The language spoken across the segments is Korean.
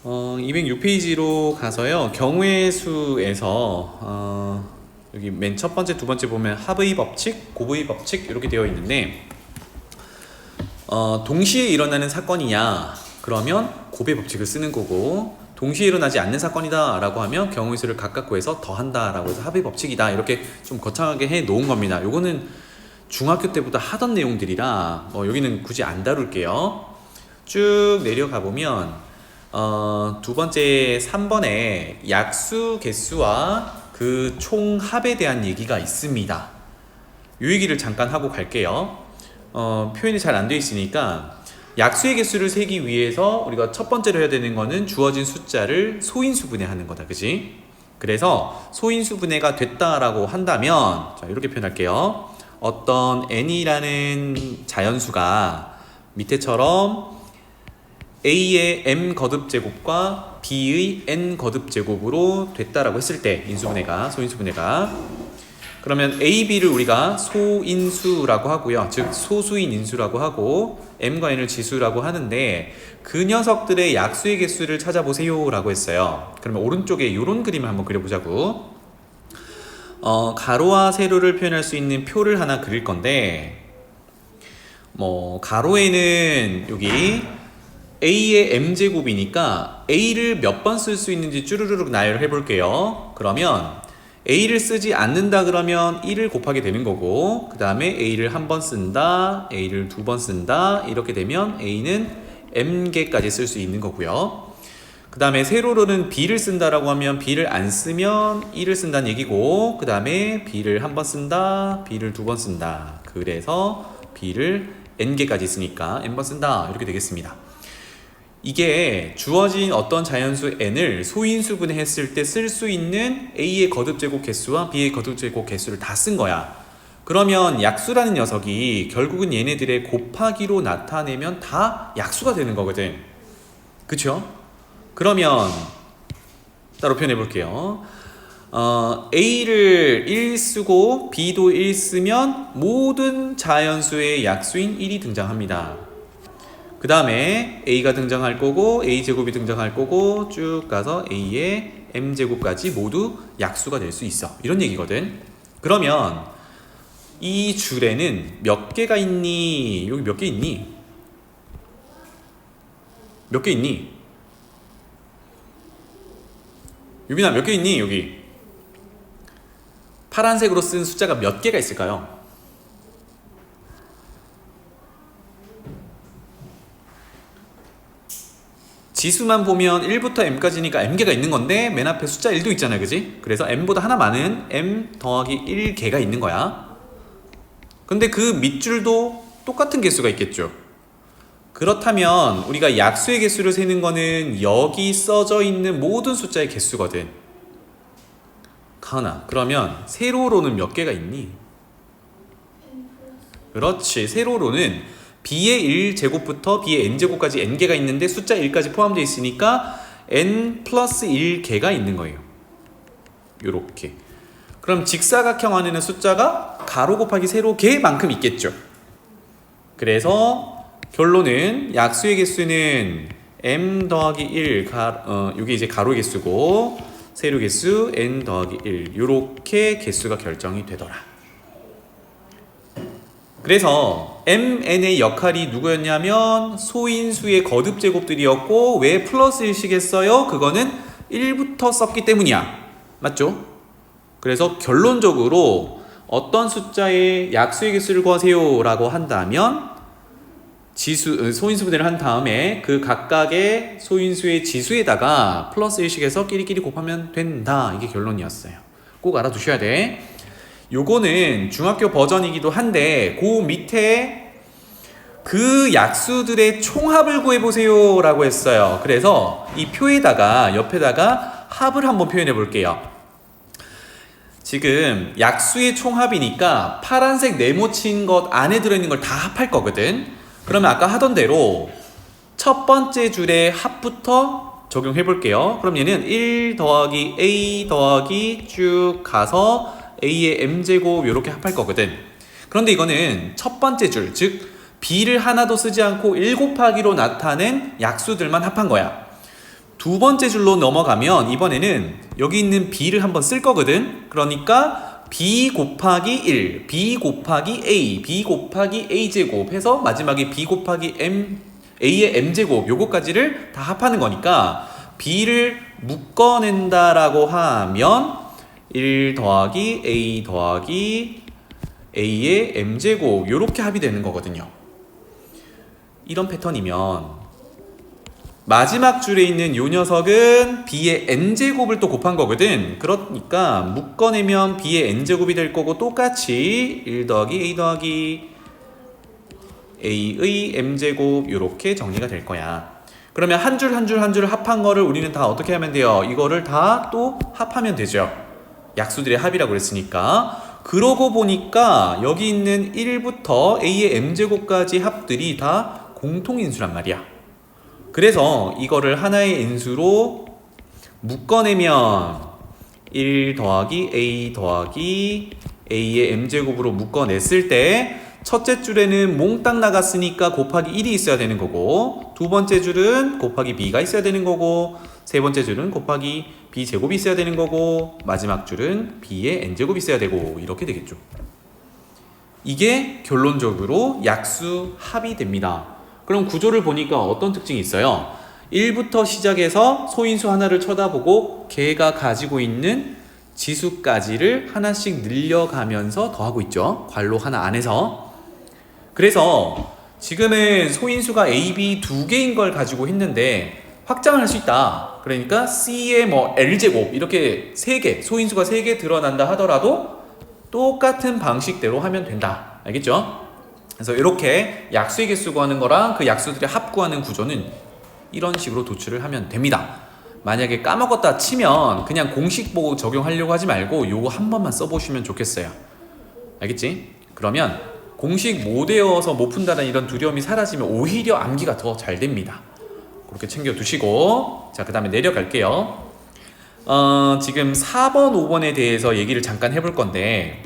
206페이지로 가서요. 경우의 수에서 여기 맨 첫 번째, 두 번째 보면 합의 법칙, 고의 법칙 이렇게 되어 있는데 동시에 일어나는 사건이냐 그러면 고배 법칙을 쓰는 거고, 동시에 일어나지 않는 사건이다 라고 하면 경우의 수를 각각 구해서 더한다 라고 해서 합의 법칙이다, 이렇게 좀 거창하게 해 놓은 겁니다. 요거는 중학교 때부터 하던 내용들이라 여기는 굳이 안 다룰게요. 쭉 내려가 보면 두 번째 3번에 약수 개수와 그 총합에 대한 얘기가 있습니다. 이 얘기를 잠깐 하고 갈게요. 표현이 잘 안 돼 있으니까, 약수의 개수를 세기 위해서 우리가 첫 번째로 해야 되는 거는 주어진 숫자를 소인수분해하는 거다, 그지? 그래서 소인수분해가 됐다라고 한다면, 자, 이렇게 표현할게요. 어떤 n이라는 자연수가 밑에처럼 a의 m 거듭 제곱과 b의 n 거듭 제곱으로 됐다라고 했을 때, 인수분해가, 소인수분해가, 그러면 a, b를 우리가 소인수라고 하고요, 즉 소수인 인수라고 하고 m과 n을 지수라고 하는데, 그 녀석들의 약수의 개수를 찾아보세요 라고 했어요. 그러면 오른쪽에 이런 그림을 한번 그려보자고. 가로와 세로를 표현할 수 있는 표를 하나 그릴 건데, 가로에는 여기 a의 m제곱이니까 a를 몇 번 쓸 수 있는지 쭈르르륵 나열을 해볼게요. 그러면 a를 쓰지 않는다 그러면 1을 곱하게 되는 거고, 그 다음에 a를 한 번 쓴다, a를 두 번 쓴다, 이렇게 되면 a는 m개까지 쓸 수 있는 거고요. 그 다음에 세로로는 b를 쓴다라고 하면 b를 안 쓰면 1을 쓴다는 얘기고, 그 다음에 b를 한 번 쓴다, b를 두 번 쓴다, 그래서 b를 n개까지 쓰니까 n번 쓴다, 이렇게 되겠습니다. 이게 주어진 어떤 자연수 n을 소인수분해 했을 때 쓸 수 있는 a의 거듭제곱 개수와 b의 거듭제곱 개수를 다 쓴 거야. 그러면 약수라는 녀석이 결국은 얘네들의 곱하기로 나타내면 다 약수가 되는 거거든. 그쵸? 그러면 따로 표현해 볼게요. a를 1 쓰고 b도 1 쓰면 모든 자연수의 약수인 1이 등장합니다. 그 다음에 a가 등장할 거고 a제곱이 등장할 거고 쭉 가서 a의 m제곱까지 모두 약수가 될 수 있어, 이런 얘기거든. 그러면 이 줄에는 몇 개가 있니? 여기 몇 개 있니? 몇 개 있니? 유빈아, 몇 개 있니? 여기 파란색으로 쓴 숫자가 몇 개가 있을까요? 지수만 보면 1부터 m까지니까 m개가 있는 건데 맨 앞에 숫자 1도 있잖아요, 그지? 그래서 m보다 하나 많은 m 더하기 1개가 있는 거야. 근데 그 밑줄도 똑같은 개수가 있겠죠. 그렇다면 우리가 약수의 개수를 세는 거는 여기 써져 있는 모든 숫자의 개수거든. 가은아, 그러면 세로로는 몇 개가 있니? 그렇지, 세로로는 b의 1제곱부터 b의 n제곱까지 n개가 있는데 숫자 1까지 포함되어 있으니까 n 플러스 1개가 있는 거예요. 요렇게. 그럼 직사각형 안에는 숫자가 가로 곱하기 세로 개만큼 있겠죠. 그래서 결론은 약수의 개수는 m 더하기 1, 요게 이제 가로 개수고, 세로 개수 n 더하기 1, 요렇게 개수가 결정이 되더라. 그래서 mn의 역할이 누구였냐면 소인수의 거듭 제곱들이었고, 왜 플러스 1씩 했어요? 그거는 1부터 썼기 때문이야. 맞죠? 그래서 결론적으로 어떤 숫자의 약수의 개수를 구하세요 라고 한다면 소인수분해를 한 다음에 그 각각의 소인수의 지수에다가 플러스 1씩 해서 끼리끼리 곱하면 된다, 이게 결론이었어요. 꼭 알아두셔야 돼. 요거는 중학교 버전이기도 한데, 그 밑에 그 약수들의 총합을 구해보세요 라고 했어요. 그래서 이 표에다가 옆에다가 합을 한번 표현해 볼게요. 지금 약수의 총합이니까 파란색 네모친 것 안에 들어있는 걸 다 합할 거거든. 그러면 아까 하던 대로 첫 번째 줄의 합부터 적용해 볼게요. 그럼 얘는 1 더하기 a 더하기 쭉 가서 a의 m제곱 이렇게 합할 거거든. 그런데 이거는 첫 번째 줄, 즉 b를 하나도 쓰지 않고 1 곱하기로 나타낸 약수들만 합한 거야. 두 번째 줄로 넘어가면 이번에는 여기 있는 b를 한번 쓸 거거든. 그러니까 b 곱하기 1, b 곱하기 a, b 곱하기 a제곱 해서 마지막에 b 곱하기 a의 m제곱 요거까지를 다 합하는 거니까 b를 묶어낸다라고 하면 1 더하기 a 더하기 a의 m제곱 요렇게 합이 되는 거거든요. 이런 패턴이면 마지막 줄에 있는 요 녀석은 b의 n제곱을 또 곱한 거거든. 그러니까 묶어내면 b의 n제곱이 될 거고 똑같이 1 더하기 a 더하기 a의 m제곱 이렇게 정리가 될 거야. 그러면 한 줄 한 줄 한 줄 합한 거를 우리는 다 어떻게 하면 돼요? 이거를 다 또 합하면 되죠. 약수들의 합이라고 그랬으니까. 그러고 보니까 여기 있는 1부터 a의 m제곱까지 합들이 다 공통인수란 말이야. 그래서 이거를 하나의 인수로 묶어내면 1 더하기 a 더하기 a의 m제곱으로 묶어냈을 때 첫째 줄에는 몽땅 나갔으니까 곱하기 1이 있어야 되는 거고, 두 번째 줄은 곱하기 b가 있어야 되는 거고, 세 번째 줄은 곱하기 b 제곱이 있어야 되는 거고, 마지막 줄은 b의 n제곱이 있어야 되고, 이렇게 되겠죠. 이게 결론적으로 약수 합이 됩니다. 그럼 구조를 보니까 어떤 특징이 있어요? 1부터 시작해서 소인수 하나를 쳐다보고 걔가 가지고 있는 지수까지를 하나씩 늘려가면서 더하고 있죠. 괄호 하나 안에서. 그래서 지금은 소인수가 A, B 두 개인 걸 가지고 했는데 확장을 할 수 있다. 그러니까 C의 뭐 L제곱 이렇게 세 개, 소인수가 세 개 드러난다 하더라도 똑같은 방식대로 하면 된다. 알겠죠? 그래서 이렇게 약수의 개수 구하는 거랑 그 약수들의 합 구하는 구조는 이런 식으로 도출을 하면 됩니다. 만약에 까먹었다 치면 그냥 공식 보고 적용하려고 하지 말고 요거 한 번만 써보시면 좋겠어요. 알겠지? 그러면 공식 못 외워서 못 푼다는 이런 두려움이 사라지면 오히려 암기가 더 잘 됩니다. 그렇게 챙겨두시고, 자, 그 다음에 내려갈게요. 지금 4번, 5번에 대해서 얘기를 잠깐 해볼 건데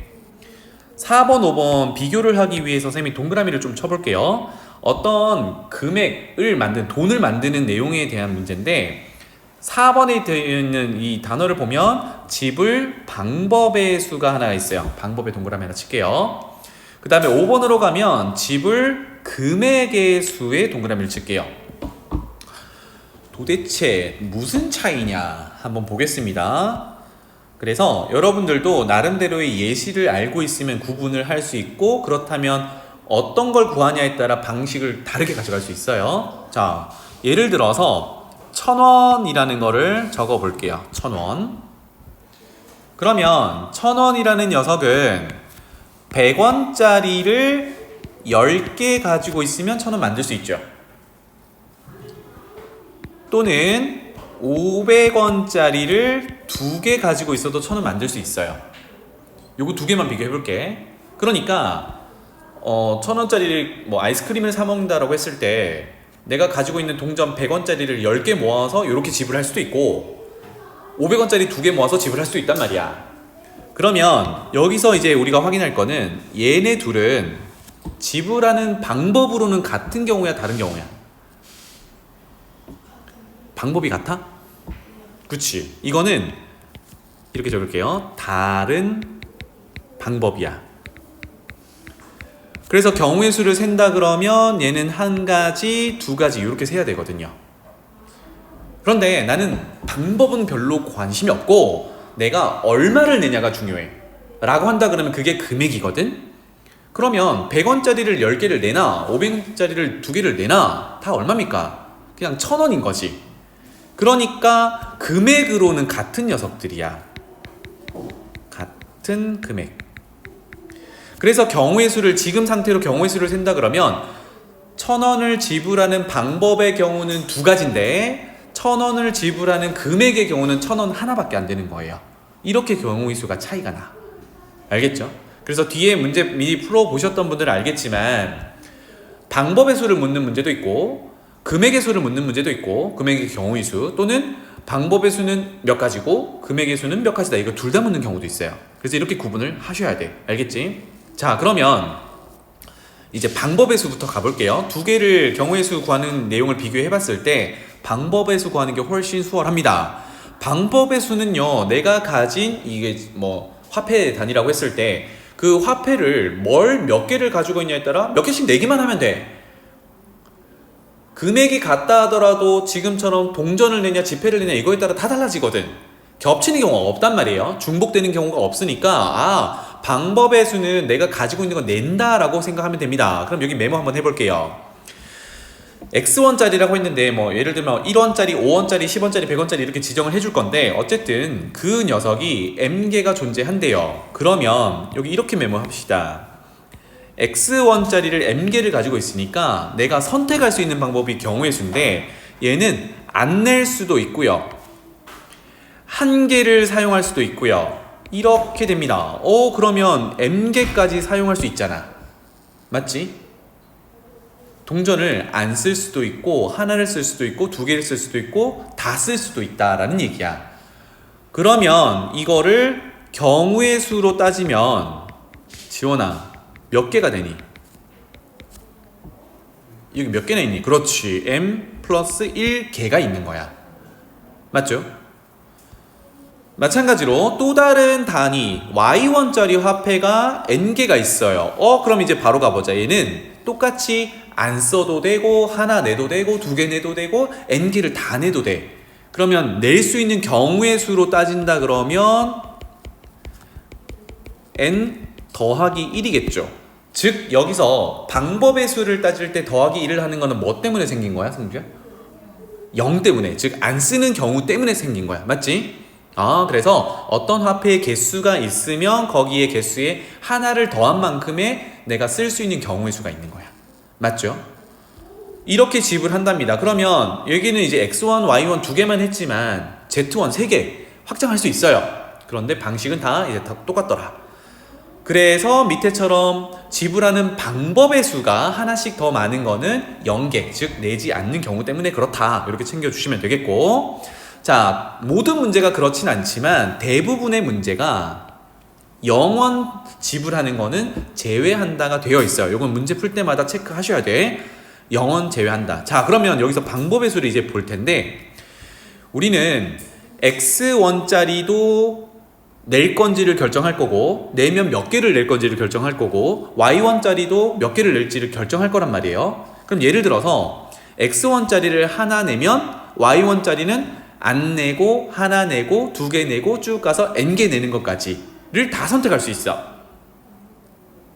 4번, 5번 비교를 하기 위해서 선생님이 동그라미를 좀 쳐볼게요. 어떤 금액을 돈을 만드는 내용에 대한 문제인데 4번에 있는 이 단어를 보면 지불 방법의 수가 하나 있어요. 방법의 동그라미 하나 칠게요. 그 다음에 5번으로 가면 지불 금액의 수의 동그라미를 칠게요. 도대체 무슨 차이냐 한번 보겠습니다. 그래서 여러분들도 나름대로의 예시를 알고 있으면 구분을 할 수 있고, 그렇다면 어떤 걸 구하냐에 따라 방식을 다르게 가져갈 수 있어요. 자, 예를 들어서 1000원이라는 거를 적어 볼게요. 1000원. 그러면 1000원이라는 녀석은 100원짜리를 10개 가지고 있으면 1000원 만들 수 있죠. 또는 500원짜리를 2개 가지고 있어도 1000원 만들 수 있어요. 요거 두 개만 비교해 볼게. 그러니까 1000원짜리를 뭐 아이스크림을 사 먹는다라고 했을 때 내가 가지고 있는 동전 100원짜리를 10개 모아서 이렇게 지불할 수도 있고 500원짜리 2개 모아서 지불할 수도 있단 말이야. 그러면 여기서 이제 우리가 확인할 거는 얘네 둘은 지불하는 방법으로는 같은 경우야 다른 경우야? 방법이 같아? 그치. 이거는 이렇게 적을게요. 다른 방법이야. 그래서 경우의 수를 센다 그러면 얘는 한 가지, 두 가지 이렇게 세야 되거든요. 그런데 나는 방법은 별로 관심이 없고 내가 얼마를 내냐가 중요해 라고 한다 그러면 그게 금액이거든. 그러면 100원짜리를 10개를 내나 500원짜리를 2개를 내나 다 얼마입니까? 그냥 1000원인 거지. 그러니까 금액으로는 같은 녀석들이야. 같은 금액. 그래서 경우의 수를 지금 상태로 경우의 수를 센다 그러면 1000원을 지불하는 방법의 경우는 두 가지인데 1000원을 지불하는 금액의 경우는 1000원 하나밖에 안 되는 거예요. 이렇게 경우의 수가 차이가 나. 알겠죠? 그래서 뒤에 문제 미리 풀어보셨던 분들은 알겠지만 방법의 수를 묻는 문제도 있고 금액의 수를 묻는 문제도 있고 금액의 경우의 수 또는 방법의 수는 몇 가지고 금액의 수는 몇 가지다. 이거 둘 다 묻는 경우도 있어요. 그래서 이렇게 구분을 하셔야 돼. 알겠지? 자, 그러면 이제 방법의 수부터 가볼게요. 두 개를 경우의 수 구하는 내용을 비교해 봤을 때 방법의 수 구하는 게 훨씬 수월합니다. 방법의 수는요, 내가 가진 이게 뭐 화폐 단위라고 했을 때 그 화폐를 몇 개를 가지고 있냐에 따라 몇 개씩 내기만 하면 돼. 금액이 같다 하더라도 지금처럼 동전을 내냐 지폐를 내냐 이거에 따라 다 달라지거든. 겹치는 경우가 없단 말이에요. 중복되는 경우가 없으니까 방법의 수는 내가 가지고 있는 걸 낸다라고 생각하면 됩니다. 그럼 여기 메모 한번 해볼게요. X1짜리라고 했는데 뭐 예를 들면 1원짜리, 5원짜리, 10원짜리, 100원짜리 이렇게 지정을 해줄 건데 어쨌든 그 녀석이 M개가 존재한대요. 그러면 여기 이렇게 메모합시다. X1짜리를 M개를 가지고 있으니까 내가 선택할 수 있는 방법이 경우의 수인데 얘는 안 낼 수도 있고요. 한 개를 사용할 수도 있고요. 이렇게 됩니다. 그러면 M개까지 사용할 수 있잖아. 맞지? 동전을 안 쓸 수도 있고 하나를 쓸 수도 있고 두 개를 쓸 수도 있고 다 쓸 수도 있다라는 얘기야. 그러면 이거를 경우의 수로 따지면 지원아 몇 개가 되니? 여기 몇 개나 있니? 그렇지. M 플러스 1개가 있는 거야. 맞죠? 마찬가지로 또 다른 단위 Y1짜리 화폐가 N개가 있어요. 그럼 이제 바로 가보자. 얘는 똑같이 안 써도 되고 하나 내도 되고 두 개 내도 되고 N개를 다 내도 돼. 그러면 낼 수 있는 경우의 수로 따진다 그러면 N 더하기 1이겠죠. 즉 여기서 방법의 수를 따질 때 더하기 1을 하는 거는 뭐 때문에 생긴 거야, 성주야? 0 때문에, 즉 안 쓰는 경우 때문에 생긴 거야. 맞지? 그래서 어떤 화폐의 개수가 있으면 거기에 개수에 하나를 더한 만큼의 내가 쓸 수 있는 경우의 수가 있는 거야. 맞죠? 이렇게 지불한답니다. 그러면 여기는 이제 X1, Y1 두 개만 했지만 Z1 세 개 확장할 수 있어요. 그런데 방식은 다 이제 다 똑같더라. 그래서 밑에처럼 지불하는 방법의 수가 하나씩 더 많은 거는 0개, 즉 내지 않는 경우 때문에 그렇다. 이렇게 챙겨주시면 되겠고, 자, 모든 문제가 그렇진 않지만 대부분의 문제가 0원 지불하는 거는 제외한다가 되어 있어요. 이건 문제 풀 때마다 체크하셔야 돼. 0원 제외한다. 자, 그러면 여기서 방법의 수를 이제 볼 텐데 우리는 X1짜리도 낼 건지를 결정할 거고 내면 몇 개를 낼 건지를 결정할 거고 Y1짜리도 몇 개를 낼지를 결정할 거란 말이에요. 그럼 예를 들어서 X1짜리를 하나 내면 Y1짜리는 안 내고 하나 내고 두 개 내고 쭉 가서 N개 내는 것까지를 다 선택할 수 있어.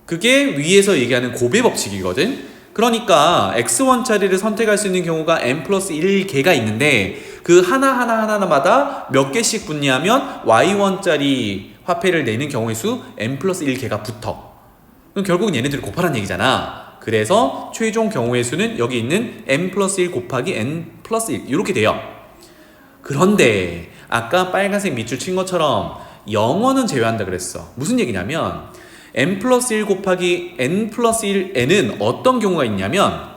그게 위에서 얘기하는 고배 법칙이거든. 그러니까 X1짜리를 선택할 수 있는 경우가 N 플러스 1개가 있는데 그 하나마다 몇 개씩 붙냐면 Y1짜리 화폐를 내는 경우의 수 N 플러스 1개가 붙어. 그럼 결국은 얘네들이 곱하라는 얘기잖아. 그래서 최종 경우의 수는 여기 있는 N 플러스 1 곱하기 N 플러스 1 이렇게 돼요. 그런데 아까 빨간색 밑줄 친 것처럼 0원은 제외한다 그랬어. 무슨 얘기냐면 N 플러스 1 곱하기 N 플러스 1N은 어떤 경우가 있냐면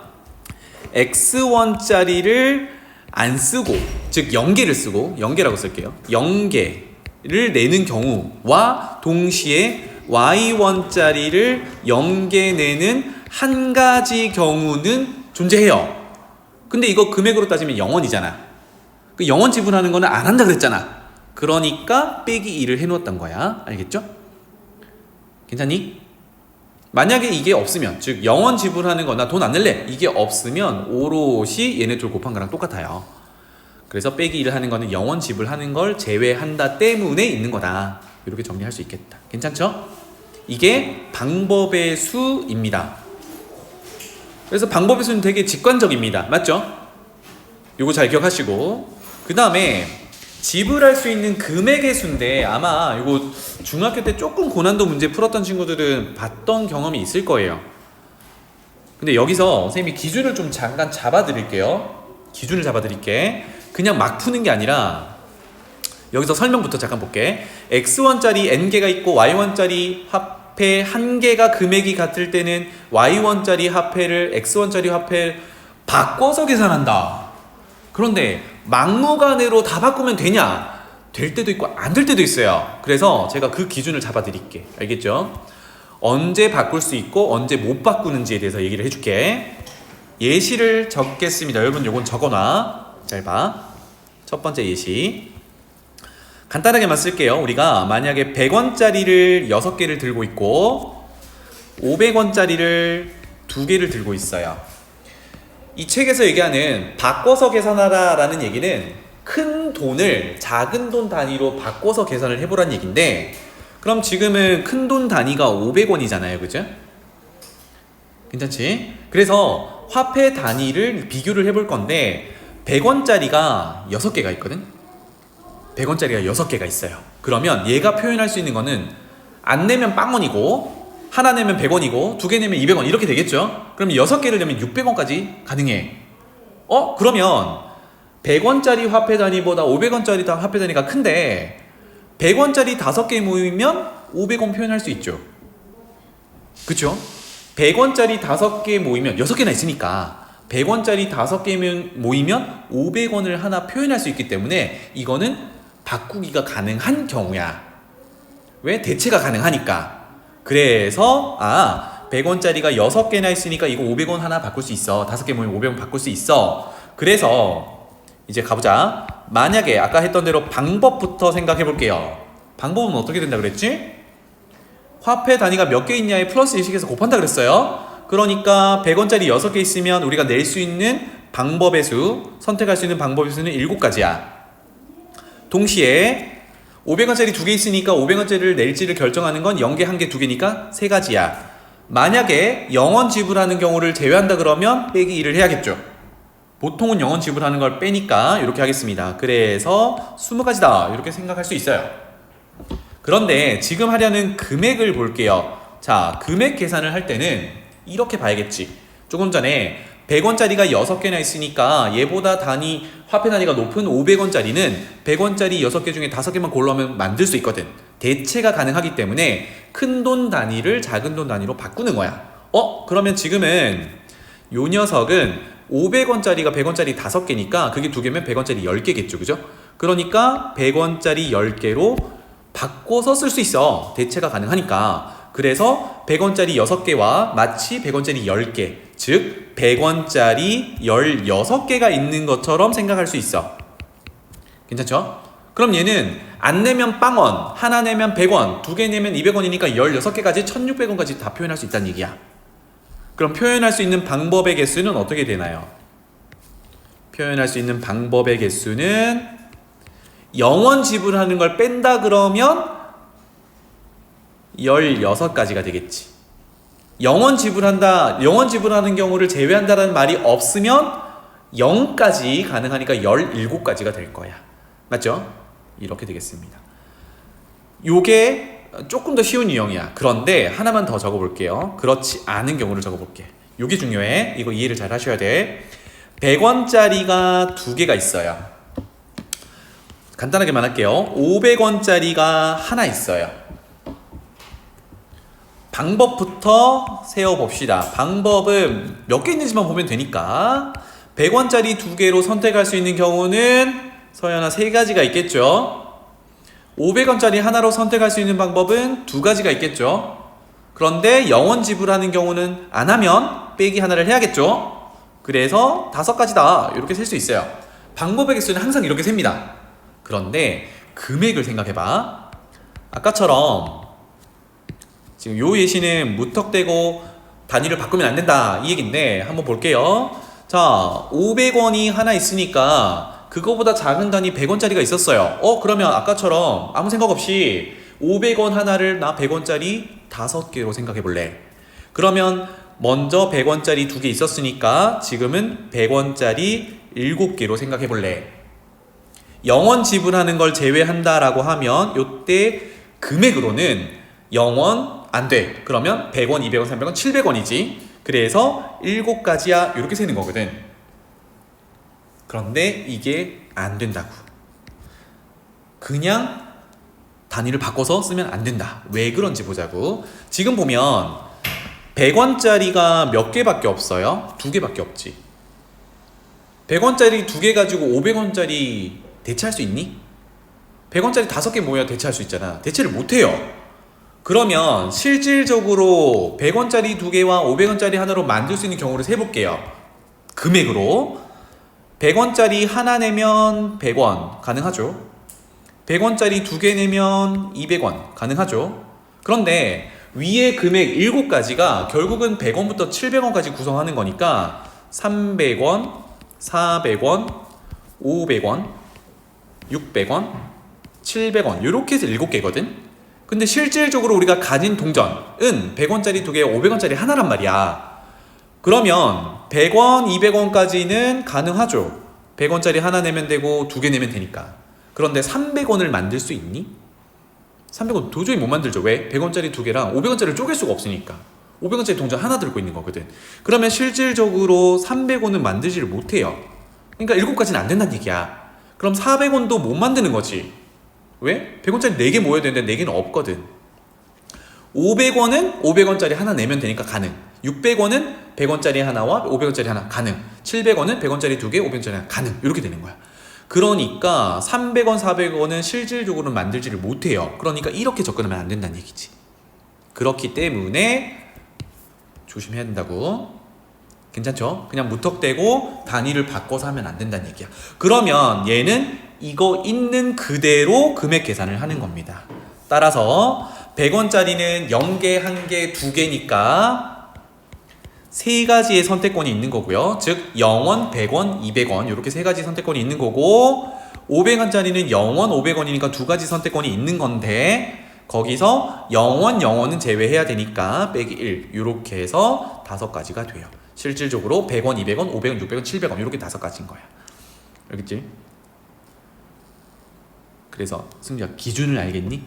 X1짜리를 안 쓰고, 즉 0개를 쓰고, 0개라고 쓸게요. 0개를 내는 경우와 동시에 Y1짜리를 0개 내는 한 가지 경우는 존재해요. 근데 이거 금액으로 따지면 0원이잖아. 그 0원 지불하는 거는 안 한다 그랬잖아. 그러니까 빼기 2를 해놓았던 거야. 알겠죠? 괜찮니? 만약에 이게 없으면, 즉 0원 지불하는 거나 돈 안 낼래 이게 없으면 오롯이 얘네 둘 곱한 거랑 똑같아요. 그래서 빼기 1을 하는 거는 0원 지불하는 걸 제외한다 때문에 있는 거다. 이렇게 정리할 수 있겠다. 괜찮죠? 이게 방법의 수입니다. 그래서 방법의 수는 되게 직관적입니다. 맞죠? 요거 잘 기억하시고, 그 다음에 지불할 수 있는 금액의 수인데 아마 이거 중학교 때 조금 고난도 문제 풀었던 친구들은 봤던 경험이 있을 거예요. 근데 여기서 선생님이 기준을 좀 잠깐 잡아드릴게요. 기준을 잡아드릴게. 그냥 막 푸는 게 아니라 여기서 설명부터 잠깐 볼게. X1짜리 N개가 있고 Y1짜리 화폐 한 개가 금액이 같을 때는 Y1짜리 화폐를 X1짜리 화폐를 바꿔서 계산한다. 그런데 막무가내로 다 바꾸면 되냐? 될 때도 있고 안 될 때도 있어요. 그래서 제가 그 기준을 잡아 드릴게. 알겠죠? 언제 바꿀 수 있고 언제 못 바꾸는지에 대해서 얘기를 해줄게. 예시를 적겠습니다. 여러분 요건 적어놔. 잘 봐. 첫 번째 예시. 간단하게만 쓸게요. 우리가 만약에 100원짜리를 6개를 들고 있고 500원짜리를 2개를 들고 있어요. 이 책에서 얘기하는 바꿔서 계산하라 라는 얘기는 큰 돈을 작은 돈 단위로 바꿔서 계산을 해보라는 얘기인데, 그럼 지금은 큰 돈 단위가 500원이잖아요. 그죠? 괜찮지? 그래서 화폐 단위를 비교를 해볼 건데 100원짜리가 6개가 있거든? 100원짜리가 6개가 있어요. 그러면 얘가 표현할 수 있는 거는 안 내면 빵원이고 하나 내면 100원이고 2개 내면 200원 이렇게 되겠죠? 그럼 6개를 내면 600원까지 가능해. 그러면 100원짜리 화폐 단위보다 500원짜리 화폐 단위가 큰데 100원짜리 5개 모이면 500원 표현할 수 있죠. 그쵸? 100원짜리 5개 모이면 6개나 있으니까 100원짜리 5개 모이면 500원을 하나 표현할 수 있기 때문에 이거는 바꾸기가 가능한 경우야. 왜? 대체가 가능하니까. 그래서 100원짜리가 6개나 있으니까 이거 500원 하나 바꿀 수 있어. 5개 모이면 500원 바꿀 수 있어. 그래서 이제 가보자. 만약에 아까 했던 대로 방법부터 생각해 볼게요. 방법은 어떻게 된다 그랬지? 화폐 단위가 몇 개 있냐에 플러스 일식해서 곱한다 그랬어요. 그러니까 100원짜리 6개 있으면 우리가 낼 수 있는 방법의 수, 선택할 수 있는 방법의 수는 7가지야. 동시에 500원짜리 2개 있으니까 500원짜리를 낼지를 결정하는 건 0개, 1개, 2개니까 3가지야. 만약에 0원 지불하는 경우를 제외한다 그러면 빼기 1을 해야겠죠. 보통은 0원 지불하는 걸 빼니까 이렇게 하겠습니다. 그래서 20가지다 이렇게 생각할 수 있어요. 그런데 지금 하려는 금액을 볼게요. 자, 금액 계산을 할 때는 이렇게 봐야겠지. 조금 전에 100원짜리가 6개나 있으니까 얘보다 화폐 단위가 높은 500원짜리는 100원짜리 6개 중에 5개만 골라오면 만들 수 있거든. 대체가 가능하기 때문에 큰 돈 단위를 작은 돈 단위로 바꾸는 거야. 그러면 지금은 요 녀석은 500원짜리가 100원짜리 5개니까 그게 2개면 100원짜리 10개겠죠. 그죠? 그러니까 100원짜리 10개로 바꿔서 쓸 수 있어. 대체가 가능하니까. 그래서 100원짜리 6개와 마치 100원짜리 10개, 즉 100원짜리 16개가 있는 것처럼 생각할 수 있어. 괜찮죠? 그럼 얘는 안 내면 빵원, 하나 내면 100원, 2개 내면 200원이니까 16개까지 1600원까지 다 표현할 수 있다는 얘기야. 그럼 표현할 수 있는 방법의 개수는 어떻게 되나요? 표현할 수 있는 방법의 개수는 0원 지불하는 걸 뺀다 그러면 16가지가 되겠지. 0원 지불하는 경우를 제외한다는 말이 없으면 0까지 가능하니까 17가지가 될 거야. 맞죠? 이렇게 되겠습니다. 요게 조금 더 쉬운 유형이야. 그런데 하나만 더 적어볼게요. 그렇지 않은 경우를 적어볼게. 요게 중요해. 이거 이해를 잘 하셔야 돼. 100원짜리가 2개가 있어요. 간단하게만 할게요. 500원짜리가 하나 있어요. 방법부터 세워봅시다. 방법은 몇 개 있는지만 보면 되니까 100원짜리 2개로 선택할 수 있는 경우는 서연아 3가지가 있겠죠. 500원짜리 하나로 선택할 수 있는 방법은 2가지가 있겠죠. 그런데 0원 지불하는 경우는 안 하면 빼기 하나를 해야겠죠. 그래서 5가지다 이렇게 셀 수 있어요. 방법의 개수는 항상 이렇게 셉니다. 그런데 금액을 생각해봐. 아까처럼 지금 요 예시는 무턱대고 단위를 바꾸면 안 된다 이 얘기인데 한번 볼게요. 자, 500원이 하나 있으니까 그거보다 작은 단위 100원짜리가 있었어요. 그러면 아까처럼 아무 생각 없이 500원 하나를 나 100원짜리 5개로 생각해 볼래. 그러면 먼저 100원짜리 2개 있었으니까 지금은 100원짜리 7개로 생각해 볼래. 0원 지불하는 걸 제외한다라고 하면 요때 금액으로는 0원 안 돼. 그러면 100원, 200원, 300원, 700원이지. 그래서 7가지야 이렇게 세는 거거든. 그런데 이게 안 된다고. 그냥 단위를 바꿔서 쓰면 안 된다. 왜 그런지 보자고. 지금 보면 100원짜리가 몇 개밖에 없어요? 2개밖에 없지. 100원짜리 2개 가지고 500원짜리 대체할 수 있니? 100원짜리 5개 모여야 대체할 수 있잖아. 대체를 못해요. 그러면 실질적으로 100원짜리 2개와 500원짜리 하나로 만들 수 있는 경우를 세볼게요. 금액으로 100원짜리 하나 내면 100원 가능하죠. 100원짜리 두 개 내면 200원 가능하죠. 그런데 위에 금액 7가지가 결국은 100원부터 700원까지 구성하는 거니까 300원, 400원, 500원, 600원, 700원 이렇게 해서 7개거든. 근데 실질적으로 우리가 가진 동전은 100원짜리 두 개, 500원짜리 하나란 말이야. 그러면 100원, 200원까지는 가능하죠. 100원짜리 하나 내면 되고 두 개 내면 되니까. 그런데 300원을 만들 수 있니? 300원 도저히 못 만들죠. 왜? 100원짜리 두 개랑 500원짜리를 쪼갤 수가 없으니까. 500원짜리 동전 하나 들고 있는 거거든. 그러면 실질적으로 300원은 만들지를 못해요. 그러니까 7가지는 안 된다는 얘기야. 그럼 400원도 못 만드는 거지. 왜? 100원짜리 4개 모여야 되는데 4개는 없거든. 500원은 500원짜리 하나 내면 되니까 가능. 600원은 100원짜리 하나와 500원짜리 하나 가능. 700원은 100원짜리 두 개, 500원짜리 하나 가능. 이렇게 되는 거야. 그러니까 300원, 400원은 실질적으로 만들지를 못해요. 그러니까 이렇게 접근하면 안 된다는 얘기지. 그렇기 때문에 조심해야 된다고. 괜찮죠? 그냥 무턱대고 단위를 바꿔서 하면 안 된다는 얘기야. 그러면 얘는 이거 있는 그대로 금액 계산을 하는 겁니다. 따라서 100원짜리는 0개, 1개, 2개니까 3가지의 선택권이 있는 거고요. 즉 0원, 100원, 200원 이렇게 3가지 선택권이 있는 거고 500원짜리는 0원, 500원이니까 2가지 선택권이 있는 건데 거기서 0원, 0원은 제외해야 되니까 빼기 1 이렇게 해서 5가지가 돼요. 실질적으로 100원, 200원, 500원, 600원, 700원 이렇게 5가지인 거야. 알겠지? 그래서 승주야 기준을 알겠니?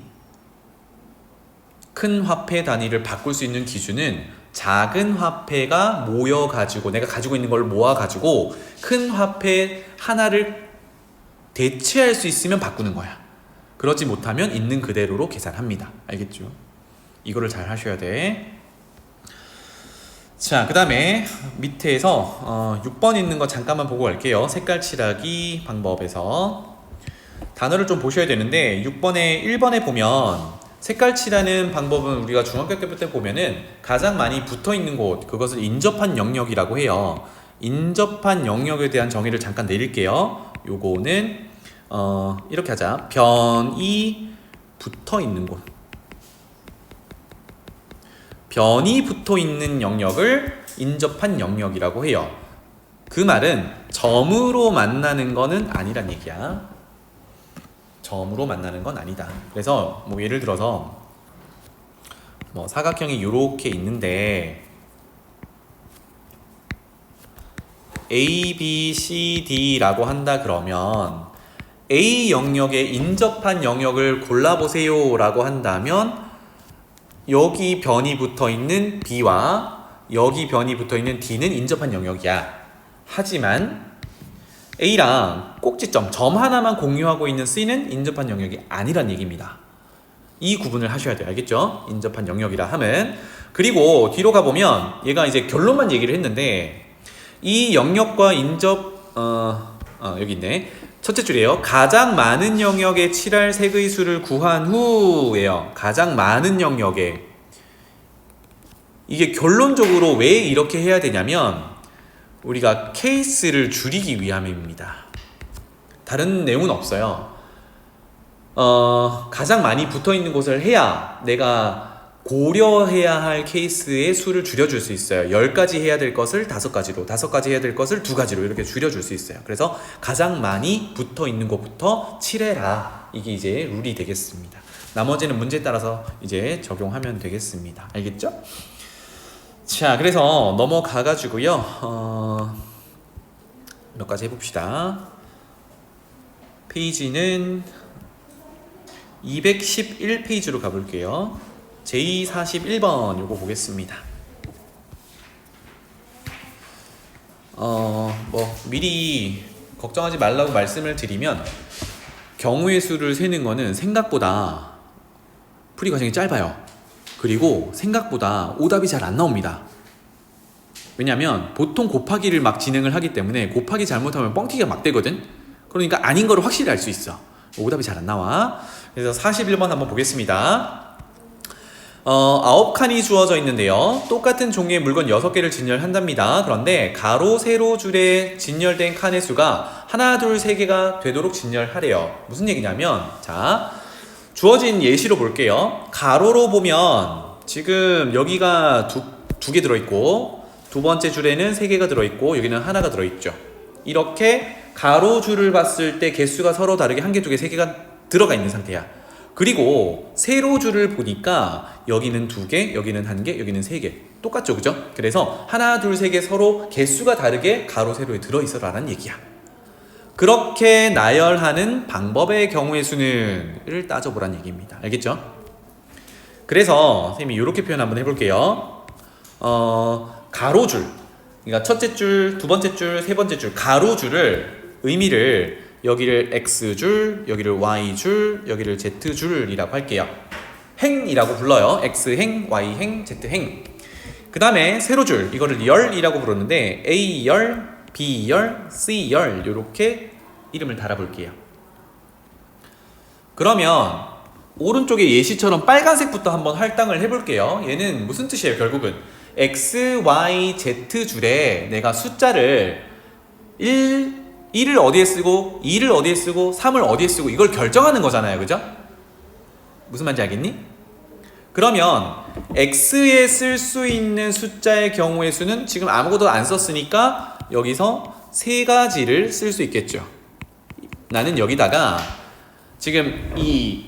큰 화폐 단위를 바꿀 수 있는 기준은 작은 화폐가 모여가지고 내가 가지고 있는 걸 모아가지고 큰 화폐 하나를 대체할 수 있으면 바꾸는 거야. 그렇지 못하면 있는 그대로로 계산합니다. 알겠죠? 이거를 잘 하셔야 돼. 자, 그 다음에 밑에서 6번 있는 거 잠깐만 보고 갈게요. 색깔 칠하기 방법에서 단어를 좀 보셔야 되는데 1번에 보면 색깔 칠하는 방법은 우리가 중학교 때부터 보면은 가장 많이 붙어있는 곳 그것을 인접한 영역이라고 해요. 인접한 영역에 대한 정의를 잠깐 내릴게요. 요거는 이렇게 하자. 변이 붙어있는 곳, 변이 붙어있는 영역을 인접한 영역이라고 해요. 그 말은 점으로 만나는 거는 아니란 얘기야. 점으로 만나는 건 아니다. 그래서 뭐 예를 들어서 뭐 사각형이 이렇게 있는데 A, B, C, D라고 한다 그러면 A 영역에 인접한 영역을 골라보세요 라고 한다면 여기 변이 붙어있는 B와 여기 변이 붙어있는 D는 인접한 영역이야. 하지만 A랑 꼭지점, 점 하나만 공유하고 있는 C는 인접한 영역이 아니란 얘기입니다. 이 구분을 하셔야 돼요. 알겠죠? 인접한 영역이라 하면. 그리고 뒤로 가보면 얘가 이제 결론만 얘기를 했는데 이 영역과 인접 여기 있네. 첫째 줄이에요. 가장 많은 영역에 칠할 색의 수를 구한 후예요. 가장 많은 영역에. 이게 결론적으로 왜 이렇게 해야 되냐면 우리가 케이스를 줄이기 위함입니다. 다른 내용은 없어요. 가장 많이 붙어있는 곳을 해야 내가 고려해야 할 케이스의 수를 줄여줄 수 있어요. 10가지 해야 될 것을 5가지로, 5가지 해야 될 것을 2가지로 이렇게 줄여줄 수 있어요. 그래서 가장 많이 붙어있는 곳부터 칠해라. 이게 이제 룰이 되겠습니다. 나머지는 문제에 따라서 이제 적용하면 되겠습니다. 알겠죠? 자, 그래서 넘어가가지고요. 몇 가지 해봅시다. 페이지는 211페이지로 가볼게요. J41번 요거 보겠습니다. 뭐 미리 걱정하지 말라고 말씀을 드리면 경우의 수를 세는 거는 생각보다 풀이 과정이 짧아요. 그리고 생각보다 오답이 잘 안 나옵니다. 왜냐면 보통 곱하기를 막 진행을 하기 때문에 곱하기 잘못하면 뻥튀기가 막 되거든. 그러니까 아닌 거를 확실히 알 수 있어. 오답이 잘 안 나와. 그래서 41번 한번 보겠습니다. 아홉 칸이 주어져 있는데요. 똑같은 종류의 물건 6개를 진열한답니다. 그런데 가로, 세로 줄에 진열된 칸의 수가 하나, 둘, 세 개가 되도록 진열하래요. 무슨 얘기냐면, 자, 주어진 예시로 볼게요. 가로로 보면 지금 여기가 두 개 들어있고, 두 번째 줄에는 3개가 들어있고, 여기는 하나가 들어있죠. 이렇게 가로줄을 봤을 때 개수가 서로 다르게 1개, 2개, 3개가 들어가 있는 상태야. 그리고 세로줄을 보니까 여기는 2개, 여기는 1개, 여기는 3개. 똑같죠, 그죠? 그래서 하나, 둘, 세 개 서로 개수가 다르게 가로, 세로에 들어있어라는 얘기야. 그렇게 나열하는 방법의 경우의 수는을 따져보란 얘기입니다. 알겠죠? 그래서 선생님이 이렇게 표현 한번 해볼게요. 가로줄, 그러니까 첫째 줄, 두 번째 줄, 세 번째 줄, 가로줄을 의미를 여기를 X줄, 여기를 Y줄, 여기를 Z줄이라고 할게요. 행이라고 불러요. X행, Y행, Z행. 그 다음에 세로줄, 이거를 열이라고 부르는데 A열, B열, C열 이렇게 이름을 달아볼게요. 그러면 오른쪽에 예시처럼 빨간색부터 한번 할당을 해볼게요. 얘는 무슨 뜻이에요? 결국은 X, Y, Z 줄에 내가 숫자를 1을 어디에 쓰고 2를 어디에 쓰고 3을 어디에 쓰고 이걸 결정하는 거잖아요. 그죠? 무슨 말인지 알겠니? 그러면 X에 쓸 수 있는 숫자의 경우의 수는 지금 아무것도 안 썼으니까 여기서 3가지를 쓸 수 있겠죠. 나는 여기다가 지금 이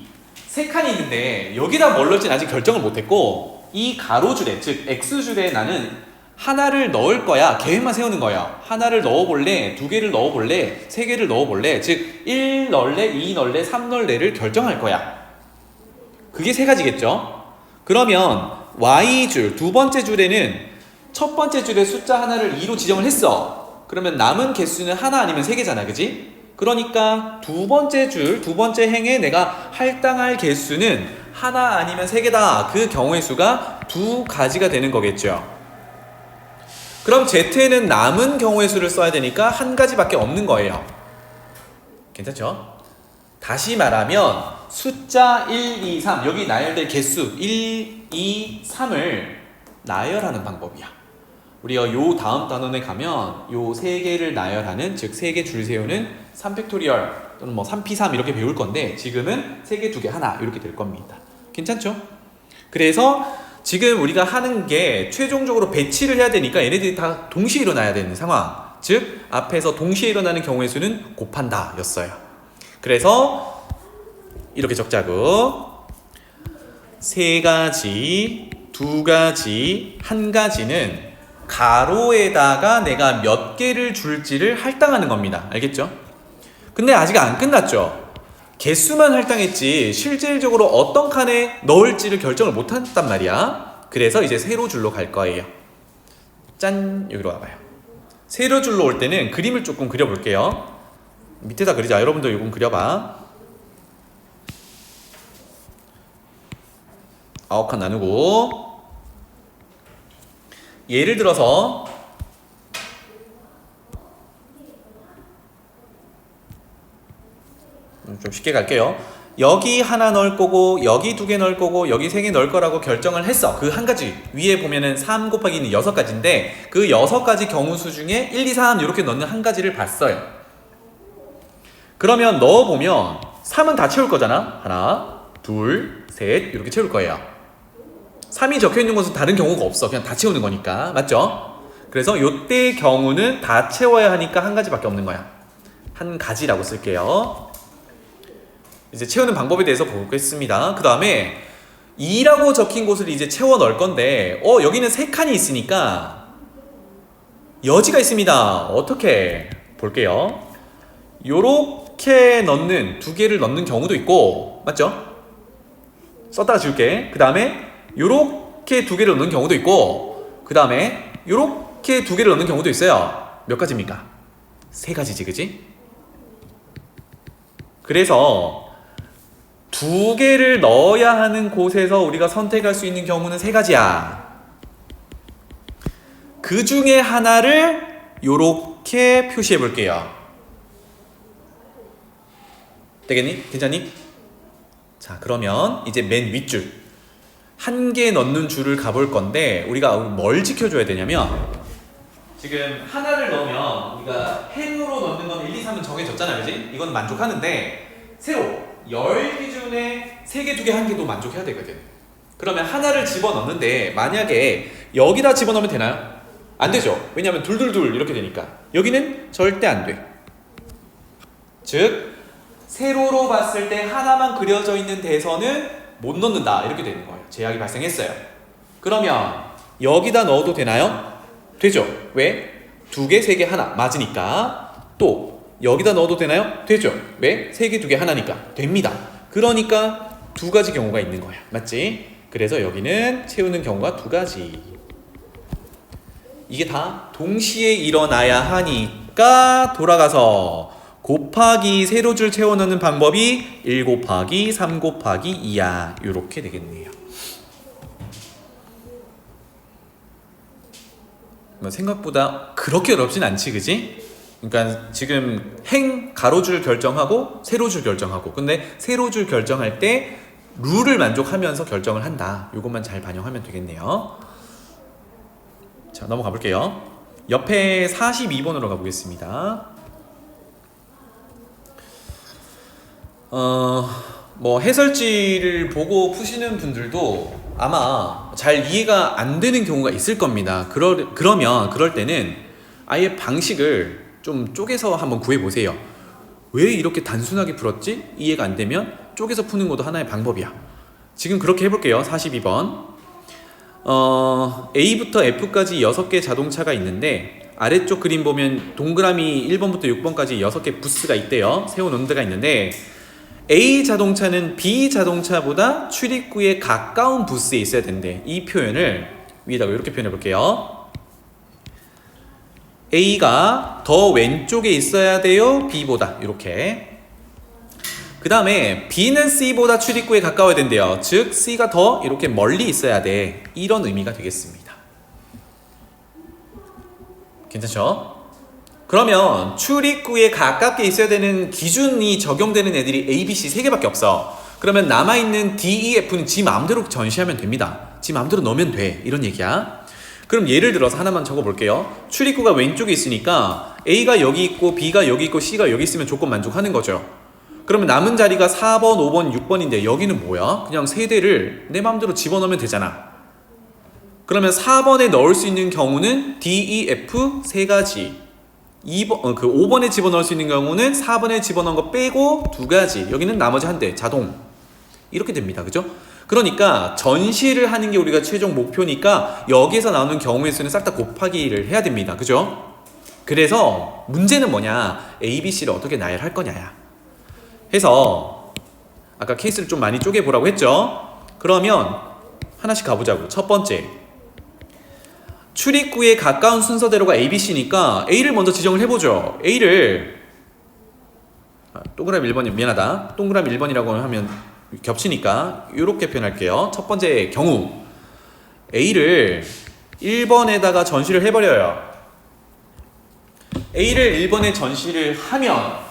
3칸이 있는데 여기다 뭘 넣을지는 아직 결정을 못했고 이 가로줄에 즉 X줄에 나는 하나를 넣을 거야. 계획만 세우는 거야. 하나를 넣어볼래? 2개를 넣어볼래? 3개를 넣어볼래? 즉 1 넣을래? 2 넣을래? 3 넣을래를 결정할 거야. 그게 3가지겠죠. 그러면 Y줄 두 번째 줄에는 첫 번째 줄에 숫자 하나를 2로 지정을 했어. 그러면 남은 개수는 하나 아니면 3개잖아. 그지? 그러니까 두 번째 줄, 두 번째 행에 내가 할당할 개수는 하나 아니면 3개다. 그 경우의 수가 2가지가 되는 거겠죠. 그럼 Z에는 남은 경우의 수를 써야 되니까 1가지밖에 없는 거예요. 괜찮죠? 다시 말하면 숫자 1, 2, 3 여기 나열될 개수 1, 2, 3을 나열하는 방법이야. 우리가 요 다음 단원에 가면 요 3개를 나열하는 즉 3개 줄 세우는 3팩토리얼 또는 뭐 3P3 이렇게 배울 건데 지금은 3개, 2개, 하나 이렇게 될 겁니다. 괜찮죠? 그래서 지금 우리가 하는 게 최종적으로 배치를 해야 되니까 얘네들이 다 동시에 일어나야 되는 상황. 즉 앞에서 동시에 일어나는 경우의 수는 곱한다 였어요. 그래서 이렇게 적자고 3가지, 2가지, 1가지는 가로에다가 내가 몇 개를 줄지를 할당하는 겁니다. 알겠죠? 근데 아직 안 끝났죠? 개수만 할당했지 실질적으로 어떤 칸에 넣을지를 결정을 못했단 말이야. 그래서 이제 세로줄로 갈 거예요. 짠! 여기로 와봐요. 세로줄로 올 때는 그림을 조금 그려볼게요. 밑에다 그리자. 여러분도 이건 그려봐. 9칸 나누고 예를 들어서 좀 쉽게 갈게요. 여기 하나 넣을 거고 여기 2개 넣을 거고 여기 3개 넣을 거라고 결정을 했어. 그 한 가지 위에 보면은 3 곱하기는 6가지인데 그 6가지 경우수 중에 1, 2, 3 이렇게 넣는 한 가지를 봤어요. 그러면 넣어보면 3은 다 채울 거잖아. 하나, 둘, 셋 이렇게 채울 거예요. 3이 적혀있는 것은 다른 경우가 없어. 그냥 다 채우는 거니까. 맞죠? 그래서 요때 경우는 다 채워야 하니까 한 가지밖에 없는 거야. 한 가지라고 쓸게요. 이제 채우는 방법에 대해서 보겠습니다. 그 다음에 2라고 적힌 곳을 이제 채워 넣을 건데 여기는 3칸이 있으니까 여지가 있습니다. 어떻게 볼게요. 요렇게 넣는 2개를 넣는 경우도 있고 맞죠? 썼다가 지울게. 그 다음에 요렇게 2개를 넣는 경우도 있고 그 다음에 요렇게 2개를 넣는 경우도 있어요. 몇 가지입니까? 3가지지 그지? 그래서 2개를 넣어야 하는 곳에서 우리가 선택할 수 있는 경우는 3가지야. 그 중에 하나를 요렇게 표시해 볼게요. 되겠니? 괜찮니? 자, 그러면 이제 맨 윗줄 한 개 넣는 줄을 가볼 건데 우리가 뭘 지켜줘야 되냐면 지금 하나를 넣으면 우리가 행으로 넣는 건 1, 2, 3은 정해졌잖아, 그지? 이건 만족하는데 새로 열 기준에 3개, 2개, 1개도 만족해야 되거든. 그러면 하나를 집어넣는데 만약에 여기다 집어넣으면 되나요? 안 되죠. 왜냐하면 둘둘둘 이렇게 되니까. 여기는 절대 안 돼. 즉 세로로 봤을 때 하나만 그려져 있는 대선은 못 넣는다 이렇게 되는 거예요. 제약이 발생했어요. 그러면 여기다 넣어도 되나요? 되죠. 왜? 2개, 3개, 하나 맞으니까. 또 여기다 넣어도 되나요? 되죠. 왜? 3개, 2개, 하나니까. 됩니다. 그러니까 2가지 경우가 있는 거야. 맞지? 그래서 여기는 채우는 경우가 2가지. 이게 다 동시에 일어나야 하니까 돌아가서 곱하기 세로줄 채워넣는 방법이 1 곱하기 3 곱하기 2야. 이렇게 되겠네요. 뭐 생각보다 그렇게 어렵진 않지, 그지? 그러니까 지금 행 가로줄 결정하고 세로줄 결정하고, 근데 세로줄 결정할 때 룰을 만족하면서 결정을 한다. 이것만 잘 반영하면 되겠네요. 자, 넘어가 볼게요. 옆에 42번으로 가보겠습니다. 뭐 해설지를 보고 푸시는 분들도 아마 잘 이해가 안 되는 경우가 있을 겁니다. 그럴 때는 아예 방식을 좀 쪼개서 한번 구해보세요. 왜 이렇게 단순하게 풀었지? 이해가 안 되면 쪼개서 푸는 것도 하나의 방법이야. 지금 그렇게 해볼게요. 42번. A부터 F까지 6개 자동차가 있는데 아래쪽 그림 보면 동그라미 1번부터 6번까지 6개 부스가 있대요. 세워놓은 데가 있는데 A 자동차는 B 자동차보다 출입구에 가까운 부스에 있어야 된대. 이 표현을 위에다가 이렇게 표현해 볼게요. A가 더 왼쪽에 있어야 돼요? B보다. 이렇게. 그 다음에 B는 C보다 출입구에 가까워야 된대요. 즉 C가 더 이렇게 멀리 있어야 돼. 이런 의미가 되겠습니다. 괜찮죠? 그러면 출입구에 가깝게 있어야 되는 기준이 적용되는 애들이 A, B, C 3개밖에 없어. 그러면 남아있는 D, E, F는 지 마음대로 전시하면 됩니다. 지 마음대로 넣으면 돼. 이런 얘기야. 그럼 예를 들어서 하나만 적어볼게요. 출입구가 왼쪽에 있으니까 A가 여기 있고 B가 여기 있고 C가 여기 있으면 조건 만족하는 거죠. 그러면 남은 자리가 4번, 5번, 6번인데 여기는 뭐야? 그냥 세대를 내 마음대로 집어넣으면 되잖아. 그러면 4번에 넣을 수 있는 경우는 D, E, F 3가지. 5번에 집어넣을 수 있는 경우는 4번에 집어넣은 거 빼고 2가지. 여기는 나머지 한 대, 자동. 이렇게 됩니다. 그죠? 그러니까 전시를 하는 게 우리가 최종 목표니까 여기에서 나오는 경우의 수는 싹 다 곱하기를 해야 됩니다. 그죠? 그래서 문제는 뭐냐? A, B, C를 어떻게 나열할 거냐야. 해서 아까 케이스를 좀 많이 쪼개보라고 했죠? 그러면 하나씩 가보자고. 첫 번째. 출입구에 가까운 순서대로가 A, B, C니까 A를 먼저 지정을 해보죠. A를 동그라미 1번이 미안하다. 동그라미 1번이라고 하면 겹치니까 이렇게 표현할게요. 첫 번째 경우 A를 1번에다가 전시를 해버려요. A를 1번에 전시를 하면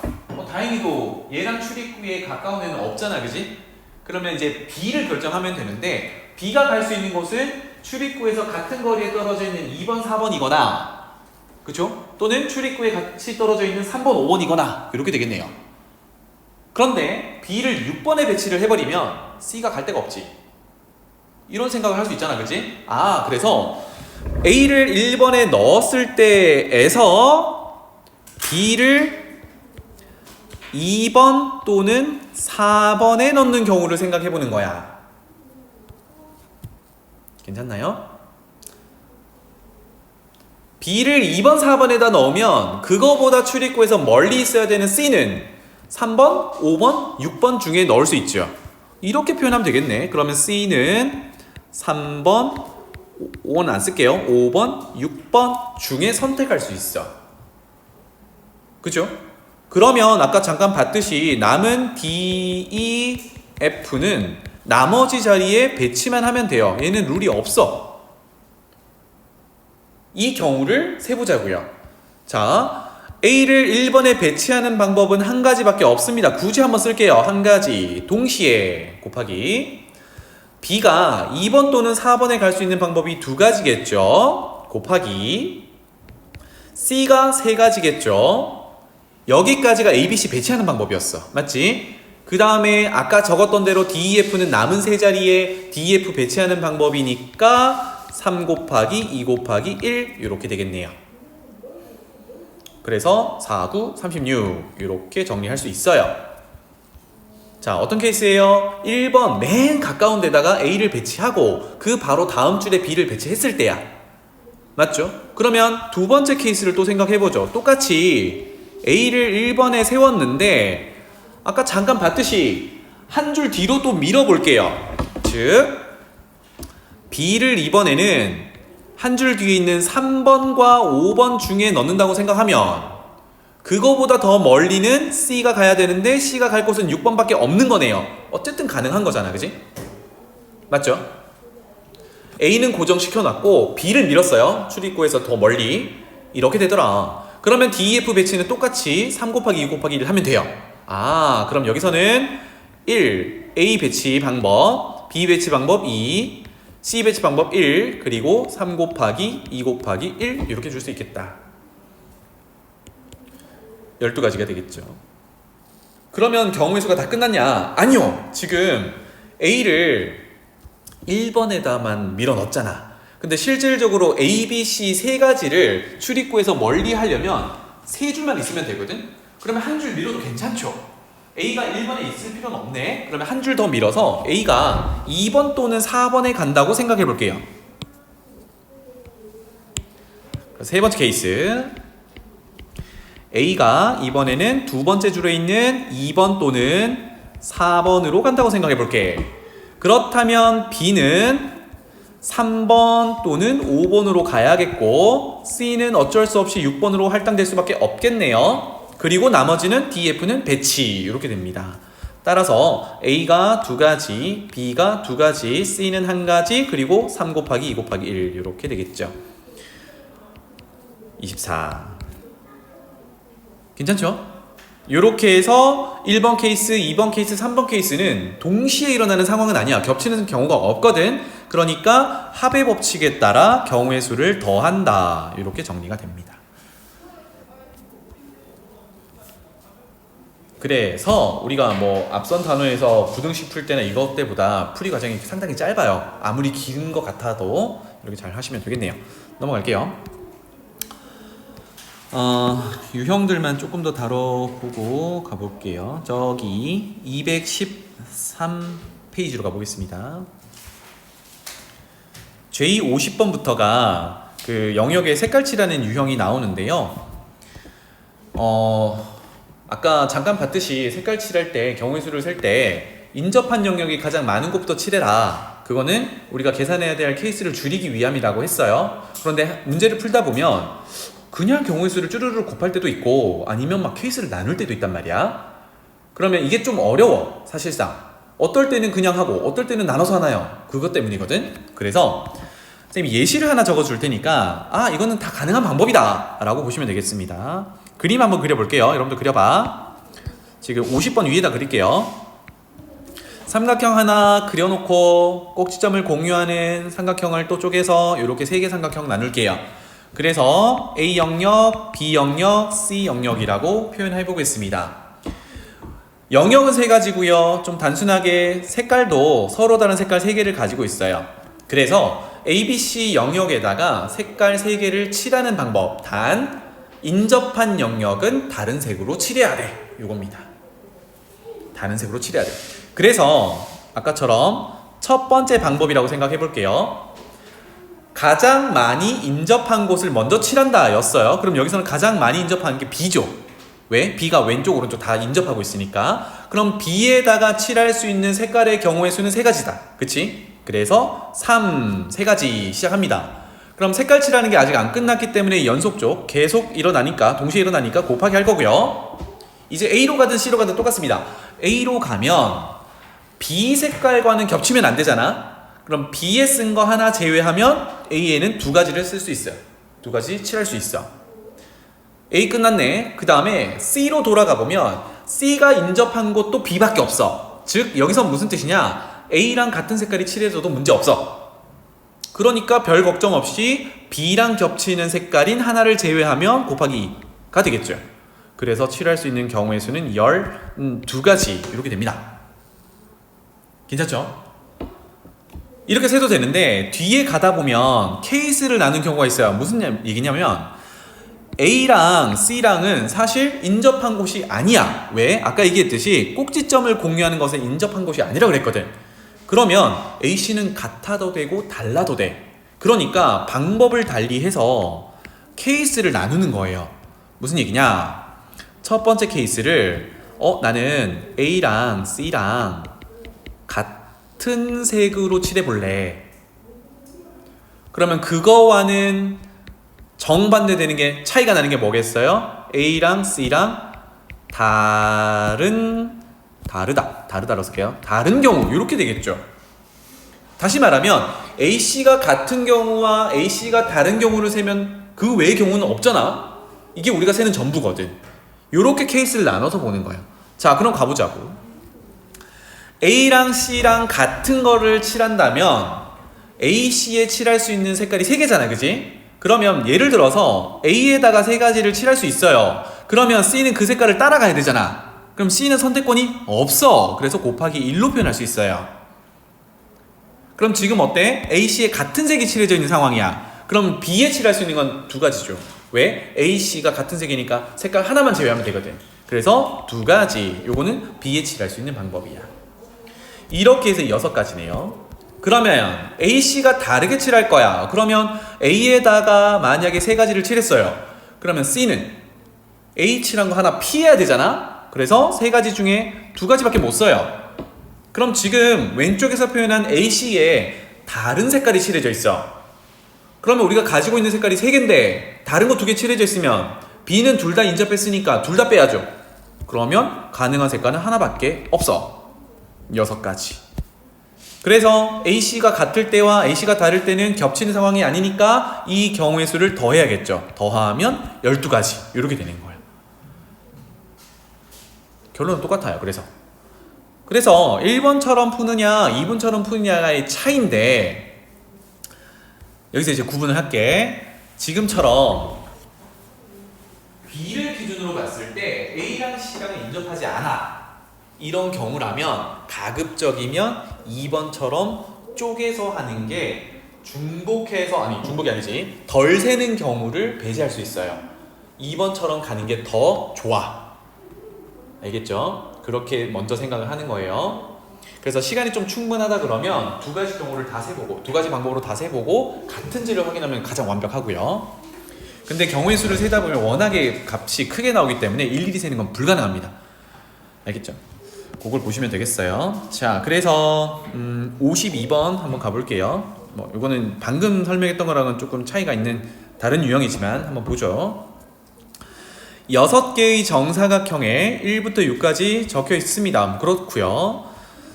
다행히도 얘랑 출입구에 가까운 애는 없잖아, 그지? 그러면 이제 B를 결정하면 되는데 B가 갈 수 있는 곳은 출입구에서 같은 거리에 떨어져 있는 2번, 4번이거나 그쵸? 또는 출입구에 같이 떨어져 있는 3번, 5번이거나 이렇게 되겠네요. 그런데 B를 6번에 배치를 해버리면 C가 갈 데가 없지. 이런 생각을 할 수 있잖아, 그지? 그래서 A를 1번에 넣었을 때에서 B를 2번 또는 4번에 넣는 경우를 생각해보는 거야. 괜찮나요? B를 2번, 4번에다 넣으면 그거보다 출입구에서 멀리 있어야 되는 C는 3번, 5번, 6번 중에 넣을 수 있죠. 이렇게 표현하면 되겠네. 그러면 C는 3번, 5번 안 쓸게요. 5번, 6번 중에 선택할 수 있어. 그죠? 그러면 아까 잠깐 봤듯이 남은 D, E, F는 나머지 자리에 배치만 하면 돼요. 얘는 룰이 없어. 이 경우를 세보자고요. 자, A를 1번에 배치하는 방법은 한 가지밖에 없습니다. 굳이 한번 쓸게요. 한 가지. 동시에 곱하기 B가 2번 또는 4번에 갈 수 있는 방법이 두 가지겠죠. 곱하기 C가 세 가지겠죠. 여기까지가 A, B, C 배치하는 방법이었어. 맞지? 그 다음에 아까 적었던 대로 D, E, F는 남은 세 자리에 D, E, F 배치하는 방법이니까 3 곱하기 2 곱하기 1 이렇게 되겠네요. 그래서 4, 9, 36 이렇게 정리할 수 있어요. 자, 어떤 케이스예요? 1번 맨 가까운 데다가 A를 배치하고 그 바로 다음 줄에 B를 배치했을 때야. 맞죠? 그러면 두 번째 케이스를 또 생각해보죠. 똑같이 A를 1번에 세웠는데 아까 잠깐 봤듯이 한 줄 뒤로 또 밀어볼게요. 즉 B를 이번에는 한 줄 뒤에 있는 3번과 5번 중에 넣는다고 생각하면 그거보다 더 멀리는 C가 가야 되는데 C가 갈 곳은 6번밖에 없는 거네요. 어쨌든 가능한 거잖아, 그지? 맞죠? A는 고정시켜놨고 B를 밀었어요. 출입구에서 더 멀리. 이렇게 되더라. 그러면 DEF 배치는 똑같이 3 곱하기 2 곱하기 1을 하면 돼요. 아, 그럼 여기서는 1, A 배치 방법, B 배치 방법 2, C 배치 방법 1, 그리고 3 곱하기 2 곱하기 1 이렇게 줄 수 있겠다. 12가지가 되겠죠. 그러면 경우의 수가 다 끝났냐? 아니요. 지금 A를 1번에다만 밀어 넣었잖아. 근데 실질적으로 A, B, C 세 가지를 출입구에서 멀리 하려면 세 줄만 있으면 되거든? 그러면 한 줄 밀어도 괜찮죠? A가 1번에 있을 필요는 없네. 그러면 한 줄 더 밀어서 A가 2번 또는 4번에 간다고 생각해 볼게요. 세 번째 케이스. A가 이번에는 두 번째 줄에 있는 2번 또는 4번으로 간다고 생각해 볼게. 그렇다면 B는 3번 또는 5번으로 가야겠고 C는 어쩔 수 없이 6번으로 할당될 수밖에 없겠네요. 그리고 나머지는 D, F는 배치 이렇게 됩니다. 따라서 A가 두 가지, B가 두 가지, C는 한 가지, 그리고 3 곱하기 2 곱하기 1 이렇게 되겠죠. 24 괜찮죠? 이렇게 해서 1번 케이스, 2번 케이스, 3번 케이스는 동시에 일어나는 상황은 아니야. 겹치는 경우가 없거든. 그러니까 합의 법칙에 따라 경우의 수를 더한다. 이렇게 정리가 됩니다. 그래서 우리가 뭐 앞선 단원에서 부등식 풀 때나 이것 때보다 풀이 과정이 상당히 짧아요. 아무리 긴 것 같아도 이렇게 잘 하시면 되겠네요. 넘어갈게요. 유형들만 조금 더 다뤄보고 가볼게요. 저기 213페이지로 가보겠습니다. J50번부터가 그 영역의 색깔칠하는 유형이 나오는데요. 아까 잠깐 봤듯이 색깔칠할 때 경우의 수를 셀 때 인접한 영역이 가장 많은 곳부터 칠해라. 그거는 우리가 계산해야 될 케이스를 줄이기 위함이라고 했어요. 그런데 문제를 풀다 보면 그냥 경우의 수를 쭈르르 곱할 때도 있고 아니면 막 케이스를 나눌 때도 있단 말이야. 그러면 이게 좀 어려워. 사실상 어떨 때는 그냥 하고 어떨 때는 나눠서 하나요. 그것 때문이거든. 그래서 선생님이 예시를 하나 적어줄 테니까 이거는 다 가능한 방법이다 라고 보시면 되겠습니다. 그림 한번 그려볼게요. 여러분들 그려봐. 지금 50번 위에다 그릴게요. 삼각형 하나 그려놓고 꼭지점을 공유하는 삼각형을 또 쪼개서 이렇게 3개 삼각형 나눌게요. 그래서 A 영역, B 영역, C 영역이라고 표현해 보겠습니다. 영역은 3가지고요. 좀 단순하게 색깔도 서로 다른 색깔 3개를 가지고 있어요. 그래서 A, B, C 영역에다가 색깔 3개를 칠하는 방법. 단 인접한 영역은 다른 색으로 칠해야 돼. 이겁니다. 다른 색으로 칠해야 돼. 그래서 아까처럼 첫 번째 방법이라고 생각해 볼게요. 가장 많이 인접한 곳을 먼저 칠한다 였어요. 그럼 여기서는 가장 많이 인접한 게 B죠. 왜? B가 왼쪽 오른쪽 다 인접하고 있으니까. 그럼 B에다가 칠할 수 있는 색깔의 경우의 수는 3가지다. 그치? 그래서 3, 3가지 시작합니다. 그럼 색깔 칠하는 게 아직 안 끝났기 때문에 연속적 계속 일어나니까 동시에 일어나니까 곱하기 할 거고요. 이제 A로 가든 C로 가든 똑같습니다. A로 가면 B 색깔과는 겹치면 안 되잖아. 그럼 B에 쓴 거 하나 제외하면 A에는 2가지를 쓸 수 있어요. 2가지 칠할 수 있어. A 끝났네. 그 다음에 C로 돌아가 보면 C가 인접한 곳도 B밖에 없어. 즉 여기서 무슨 뜻이냐? A랑 같은 색깔이 칠해져도 문제 없어. 그러니까 별 걱정 없이 B랑 겹치는 색깔인 하나를 제외하면 곱하기 2가 되겠죠. 그래서 칠할 수 있는 경우의 수는 12가지 이렇게 됩니다. 괜찮죠? 이렇게 세도 되는데 뒤에 가다 보면 케이스를 나눈 경우가 있어요. 무슨 얘기냐면 A랑 C랑은 사실 인접한 곳이 아니야. 왜? 아까 얘기했듯이 꼭지점을 공유하는 것은 인접한 곳이 아니라고 그랬거든. 그러면 A, C는 같아도 되고 달라도 돼. 그러니까 방법을 달리해서 케이스를 나누는 거예요. 무슨 얘기냐? 첫 번째 케이스를 나는 A랑 C랑 같은 색으로 칠해볼래. 그러면 그거와는 정반대되는 게 차이가 나는 게 뭐겠어요? A랑 C랑 다르다로 쓸게요. 다른 경우 이렇게 되겠죠. 다시 말하면 AC가 같은 경우와 AC가 다른 경우를 세면 그 외의 경우는 없잖아. 이게 우리가 세는 전부거든. 이렇게 케이스를 나눠서 보는 거예요. 자, 그럼 가보자고. A랑 C랑 같은 거를 칠한다면 A, C에 칠할 수 있는 색깔이 3개잖아, 그지? 그러면 예를 들어서 A에다가 3가지를 칠할 수 있어요. 그러면 C는 그 색깔을 따라가야 되잖아. 그럼 C는 선택권이 없어. 그래서 곱하기 1로 표현할 수 있어요. 그럼 지금 어때? A, C에 같은 색이 칠해져 있는 상황이야. 그럼 B에 칠할 수 있는 건 2가지죠. 왜? A, C가 같은 색이니까 색깔 하나만 제외하면 되거든. 그래서 2가지. 요거는 B에 칠할 수 있는 방법이야. 이렇게 해서 6가지네요. 그러면 A, C가 다르게 칠할 거야. 그러면 A에다가 만약에 3가지를 칠했어요. 그러면 C는 A 칠한 거 하나 피해야 되잖아. 그래서 3가지 중에 2가지밖에 못 써요. 그럼 지금 왼쪽에서 표현한 A, C에 다른 색깔이 칠해져 있어. 그러면 우리가 가지고 있는 색깔이 3개인데 다른 거 2개 칠해져 있으면 B는 둘 다 인접했으니까 둘 다 빼야죠. 그러면 가능한 색깔은 하나밖에 없어. 6가지. 그래서 AC가 같을 때와 AC가 다를 때는 겹치는 상황이 아니니까 이 경우의 수를 더해야겠죠. 더하면 12가지 이렇게 되는 거예요. 결론은 똑같아요. 그래서 1번처럼 푸느냐 2번처럼 푸느냐의 차이인데 여기서 이제 구분을 할게. 지금처럼 B를 기준으로 봤을 때 A랑 C랑은 인접하지 않아. 이런 경우라면 가급적이면 2번처럼 쪼개서 하는 게 중복이 아니지 덜 세는 경우를 배제할 수 있어요. 2번처럼 가는 게 더 좋아. 알겠죠? 그렇게 먼저 생각을 하는 거예요. 그래서 시간이 좀 충분하다 그러면 2가지 경우를 다 세보고 2가지 방법으로 다 세보고 같은지를 확인하면 가장 완벽하고요. 근데 경우의 수를 세다 보면 워낙에 값이 크게 나오기 때문에 일일이 세는 건 불가능합니다. 알겠죠? 그걸 보시면 되겠어요. 자, 그래서 52번 한번 가볼게요. 이거는 방금 설명했던 거랑은 조금 차이가 있는 다른 유형이지만 한번 보죠. 6개의 정사각형에 1부터 6까지 적혀 있습니다. 그렇고요.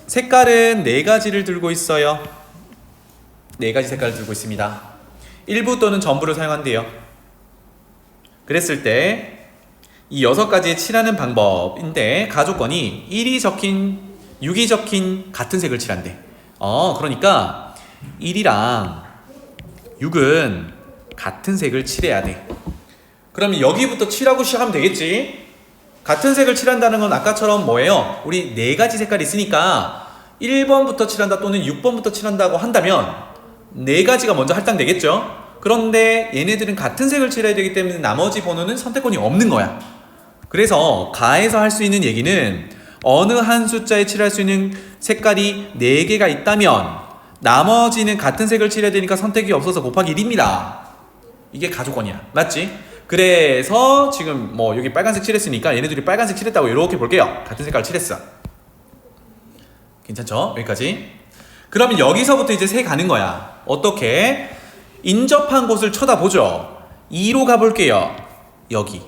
색깔은 4가지를 들고 있어요. 4가지 색깔을 들고 있습니다. 일부 또는 전부를 사용한대요. 그랬을 때 이 6가지의 칠하는 방법인데 가조건이 1이 적힌 6이 적힌 같은 색을 칠한대. 그러니까 1이랑 6은 같은 색을 칠해야 돼. 그러면 여기부터 칠하고 시작하면 되겠지. 같은 색을 칠한다는 건 아까처럼 뭐예요? 우리 4가지 색깔이 있으니까 1번부터 칠한다 또는 6번부터 칠한다고 한다면 4가지가 먼저 할당되겠죠. 그런데 얘네들은 같은 색을 칠해야 되기 때문에 나머지 번호는 선택권이 없는 거야. 그래서 가에서 할 수 있는 얘기는 어느 한 숫자에 칠할 수 있는 색깔이 4개가 있다면 나머지는 같은 색을 칠해야 되니까 선택이 없어서 곱하기 1입니다. 이게 가조건이야. 맞지? 그래서 지금 여기 빨간색 칠했으니까 얘네들이 빨간색 칠했다고 이렇게 볼게요. 같은 색깔 칠했어. 괜찮죠? 여기까지. 그러면 여기서부터 이제 세 가는 거야. 어떻게? 인접한 곳을 쳐다보죠. 2로 가볼게요. 여기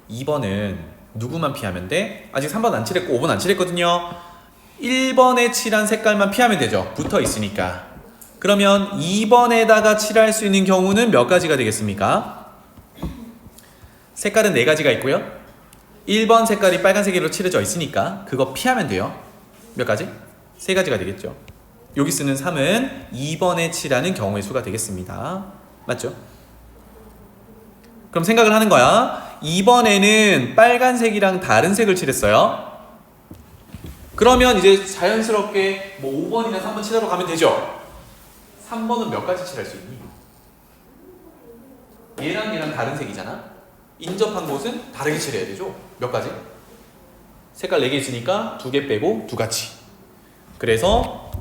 2번은 누구만 피하면 돼? 아직 3번 안 칠했고 5번 안 칠했거든요. 1번에 칠한 색깔만 피하면 되죠. 붙어 있으니까. 그러면 2번에다가 칠할 수 있는 경우는 몇 가지가 되겠습니까? 색깔은 4가지가 있고요. 1번 색깔이 빨간색으로 칠해져 있으니까 그거 피하면 돼요. 몇 가지? 세 가지가 되겠죠. 여기 쓰는 3은 2번에 칠하는 경우의 수가 되겠습니다. 맞죠? 그럼 생각을 하는 거야. 2번에는 빨간색이랑 다른 색을 칠했어요. 그러면 이제 자연스럽게 뭐 5번이나 3번 칠하러 가면 되죠. 3번은 몇 가지 칠할 수 있니? 얘랑 다른 색이잖아. 인접한 곳은 다르게 칠해야 되죠. 몇 가지? 색깔 4개 있으니까 2개 빼고 2가지. 그래서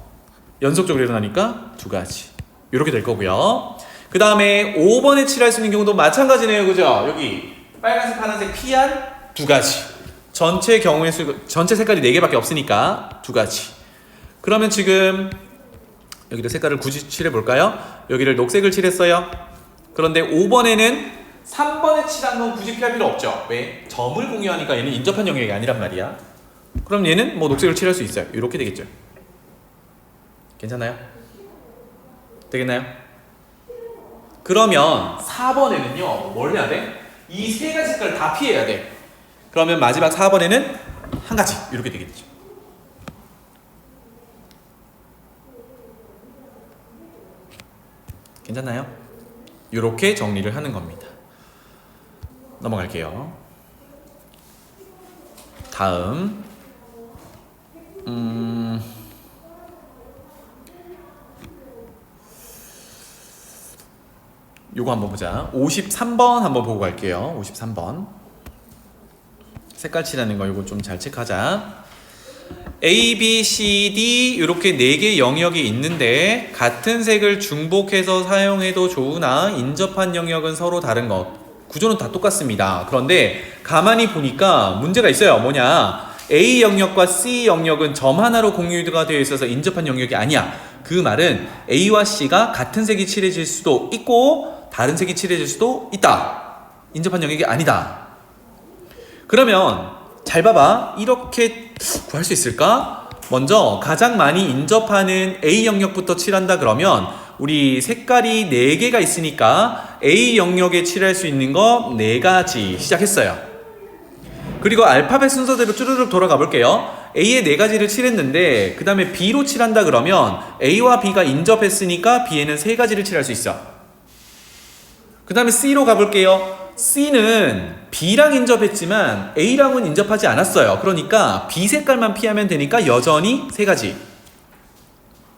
연속적으로 일어나니까 2가지. 이렇게 될 거고요. 그 다음에 5번에 칠할 수 있는 경우도 마찬가지네요. 그죠? 여기 빨간색, 파란색, 피한 2가지. 전체 경우의 수, 전체 색깔이 4개밖에 없으니까 2가지. 그러면 지금 여기도 색깔을 굳이 칠해볼까요? 여기를 녹색을 칠했어요. 그런데 5번에는 3번에 칠한 건 굳이 피할 필요 없죠. 왜? 점을 공유하니까 얘는 인접한 영역이 아니란 말이야. 그럼 얘는 뭐 녹색을 칠할 수 있어요. 이렇게 되겠죠. 괜찮나요? 되겠나요? 그러면 4번에는요, 뭘 해야 돼? 이 세 가지 색깔을 다 피해야 돼. 그러면 마지막 4번에는 한 가지. 이렇게 되겠죠. 괜찮나요? 이렇게 정리를 하는 겁니다. 넘어갈게요. 다음 요거 한번 보자. 53번 한번 보고 갈게요. 53번 색깔 칠하는 거 이거 좀 잘 체크하자. A, B, C, D 이렇게 4개 영역이 있는데 같은 색을 중복해서 사용해도 좋으나 인접한 영역은 서로 다른 것. 구조는 다 똑같습니다. 그런데 가만히 보니까 문제가 있어요. 뭐냐? A 영역과 C 영역은 점 하나로 공유가 되어 있어서 인접한 영역이 아니야. 그 말은 A와 C가 같은 색이 칠해질 수도 있고 다른 색이 칠해질 수도 있다. 인접한 영역이 아니다. 그러면 잘 봐봐. 이렇게 구할 수 있을까? 먼저 가장 많이 인접하는 A 영역부터 칠한다 그러면 우리 색깔이 4개가 있으니까 A 영역에 칠할 수 있는 거 4가지 시작했어요. 그리고 알파벳 순서대로 쭈르륵 돌아가 볼게요. A에 4가지를 칠했는데 그 다음에 B로 칠한다 그러면 A와 B가 인접했으니까 B에는 3가지를 칠할 수 있어. 그 다음에 C로 가볼게요. C는 B랑 인접했지만 A랑은 인접하지 않았어요. 그러니까 B 색깔만 피하면 되니까 여전히 3가지.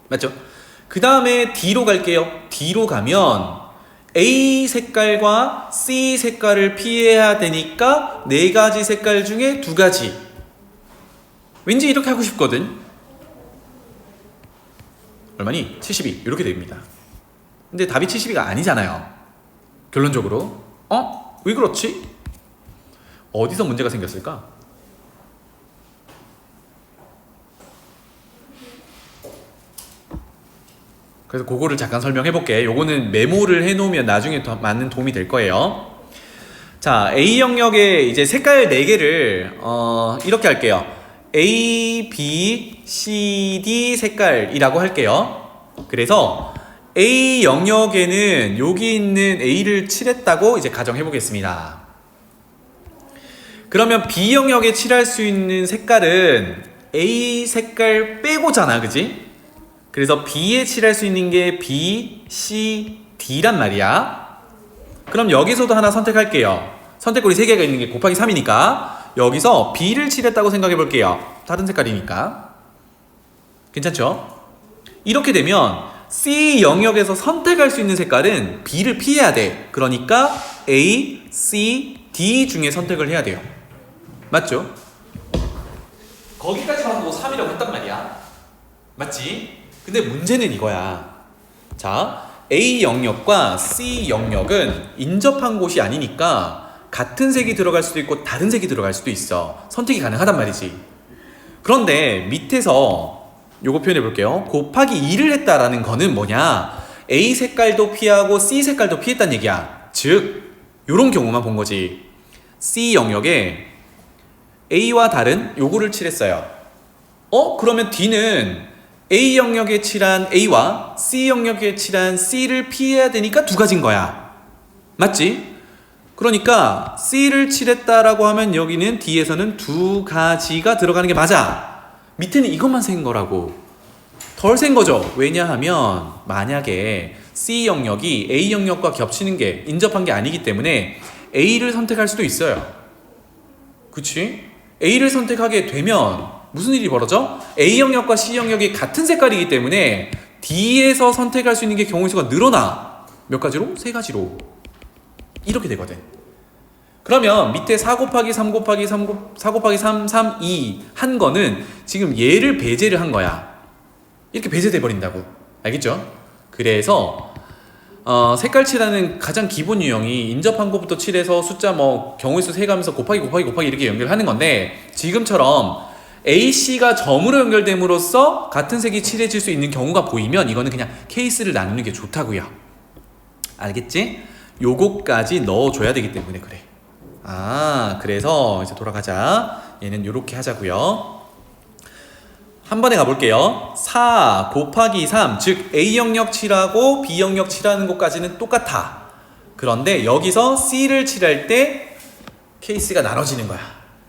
맞죠? 그 다음에 D로 갈게요. D로 가면 A 색깔과 C 색깔을 피해야 되니까 4가지 색깔 중에 2가지. 왠지 이렇게 하고 싶거든. 얼마니? 72 이렇게 됩니다. 근데 답이 72가 아니잖아요. 결론적으로 왜 그렇지? 어디서 문제가 생겼을까? 그래서 그거를 잠깐 설명해 볼게. 요거는 메모를 해 놓으면 나중에 더 많은 도움이 될 거예요. 자, A 영역에 이제 색깔 4개를 이렇게 할게요. A, B, C, D 색깔이라고 할게요. 그래서 A 영역에는 여기 있는 A를 칠했다고 이제 가정해 보겠습니다. 그러면 B 영역에 칠할 수 있는 색깔은 A 색깔 빼고잖아, 그지? 그래서 B에 칠할 수 있는 게 B, C, D란 말이야. 그럼 여기서도 하나 선택할게요. 선택골이 3개가 있는 게 곱하기 3이니까 여기서 B를 칠했다고 생각해 볼게요. 다른 색깔이니까. 괜찮죠? 이렇게 되면 C 영역에서 선택할 수 있는 색깔은 B를 피해야 돼. 그러니까 A, C, D 중에 선택을 해야 돼요. 맞죠? 거기까지만 보고 3이라고 했단 말이야. 맞지? 근데 문제는 이거야. 자, A 영역과 C 영역은 인접한 곳이 아니니까 같은 색이 들어갈 수도 있고 다른 색이 들어갈 수도 있어. 선택이 가능하단 말이지. 그런데 밑에서 요거 표현해 볼게요. 곱하기 2를 했다라는 거는 뭐냐? A 색깔도 피하고 C 색깔도 피했다는 얘기야. 즉, 요런 경우만 본 거지. C 영역에 A와 다른 요거를 칠했어요. 그러면 D는 A 영역에 칠한 A와 C 영역에 칠한 C를 피해야 되니까 2가지인 거야. 맞지? 그러니까 C를 칠했다라고 하면 여기는 D에서는 2가지가 들어가는 게 맞아. 밑에는 이것만 생긴 거라고. 덜 센 거죠. 왜냐하면 만약에 C 영역이 A 영역과 겹치는 게 인접한 게 아니기 때문에 A를 선택할 수도 있어요. 그치? A를 선택하게 되면 무슨 일이 벌어져? A 영역과 C 영역이 같은 색깔이기 때문에 D에서 선택할 수 있는 게 경우의 수가 늘어나. 몇 가지로? 세 가지로. 이렇게 되거든. 그러면 밑에 4 곱하기 3 곱하기 4 곱하기 3, 3, 2 한 거는 지금 얘를 배제를 한 거야. 이렇게 배제돼 버린다고. 알겠죠? 그래서 색깔 칠하는 가장 기본 유형이 인접한 것부터 칠해서 숫자 뭐 경우의 수 세가면서 곱하기 이렇게 연결하는 건데, 지금처럼 AC가 점으로 연결됨으로써 같은 색이 칠해질 수 있는 경우가 보이면 이거는 그냥 케이스를 나누는 게 좋다고요. 알겠지? 요거까지 넣어줘야 되기 때문에 그래. 그래서 이제 돌아가자. 얘는 요렇게 하자고요. 한 번에 가볼게요. 4 곱하기 3, 즉 A 영역 칠하고 B 영역 칠하는 것까지는 똑같아. 그런데 여기서 C를 칠할 때 케이스가 나눠지는 거야.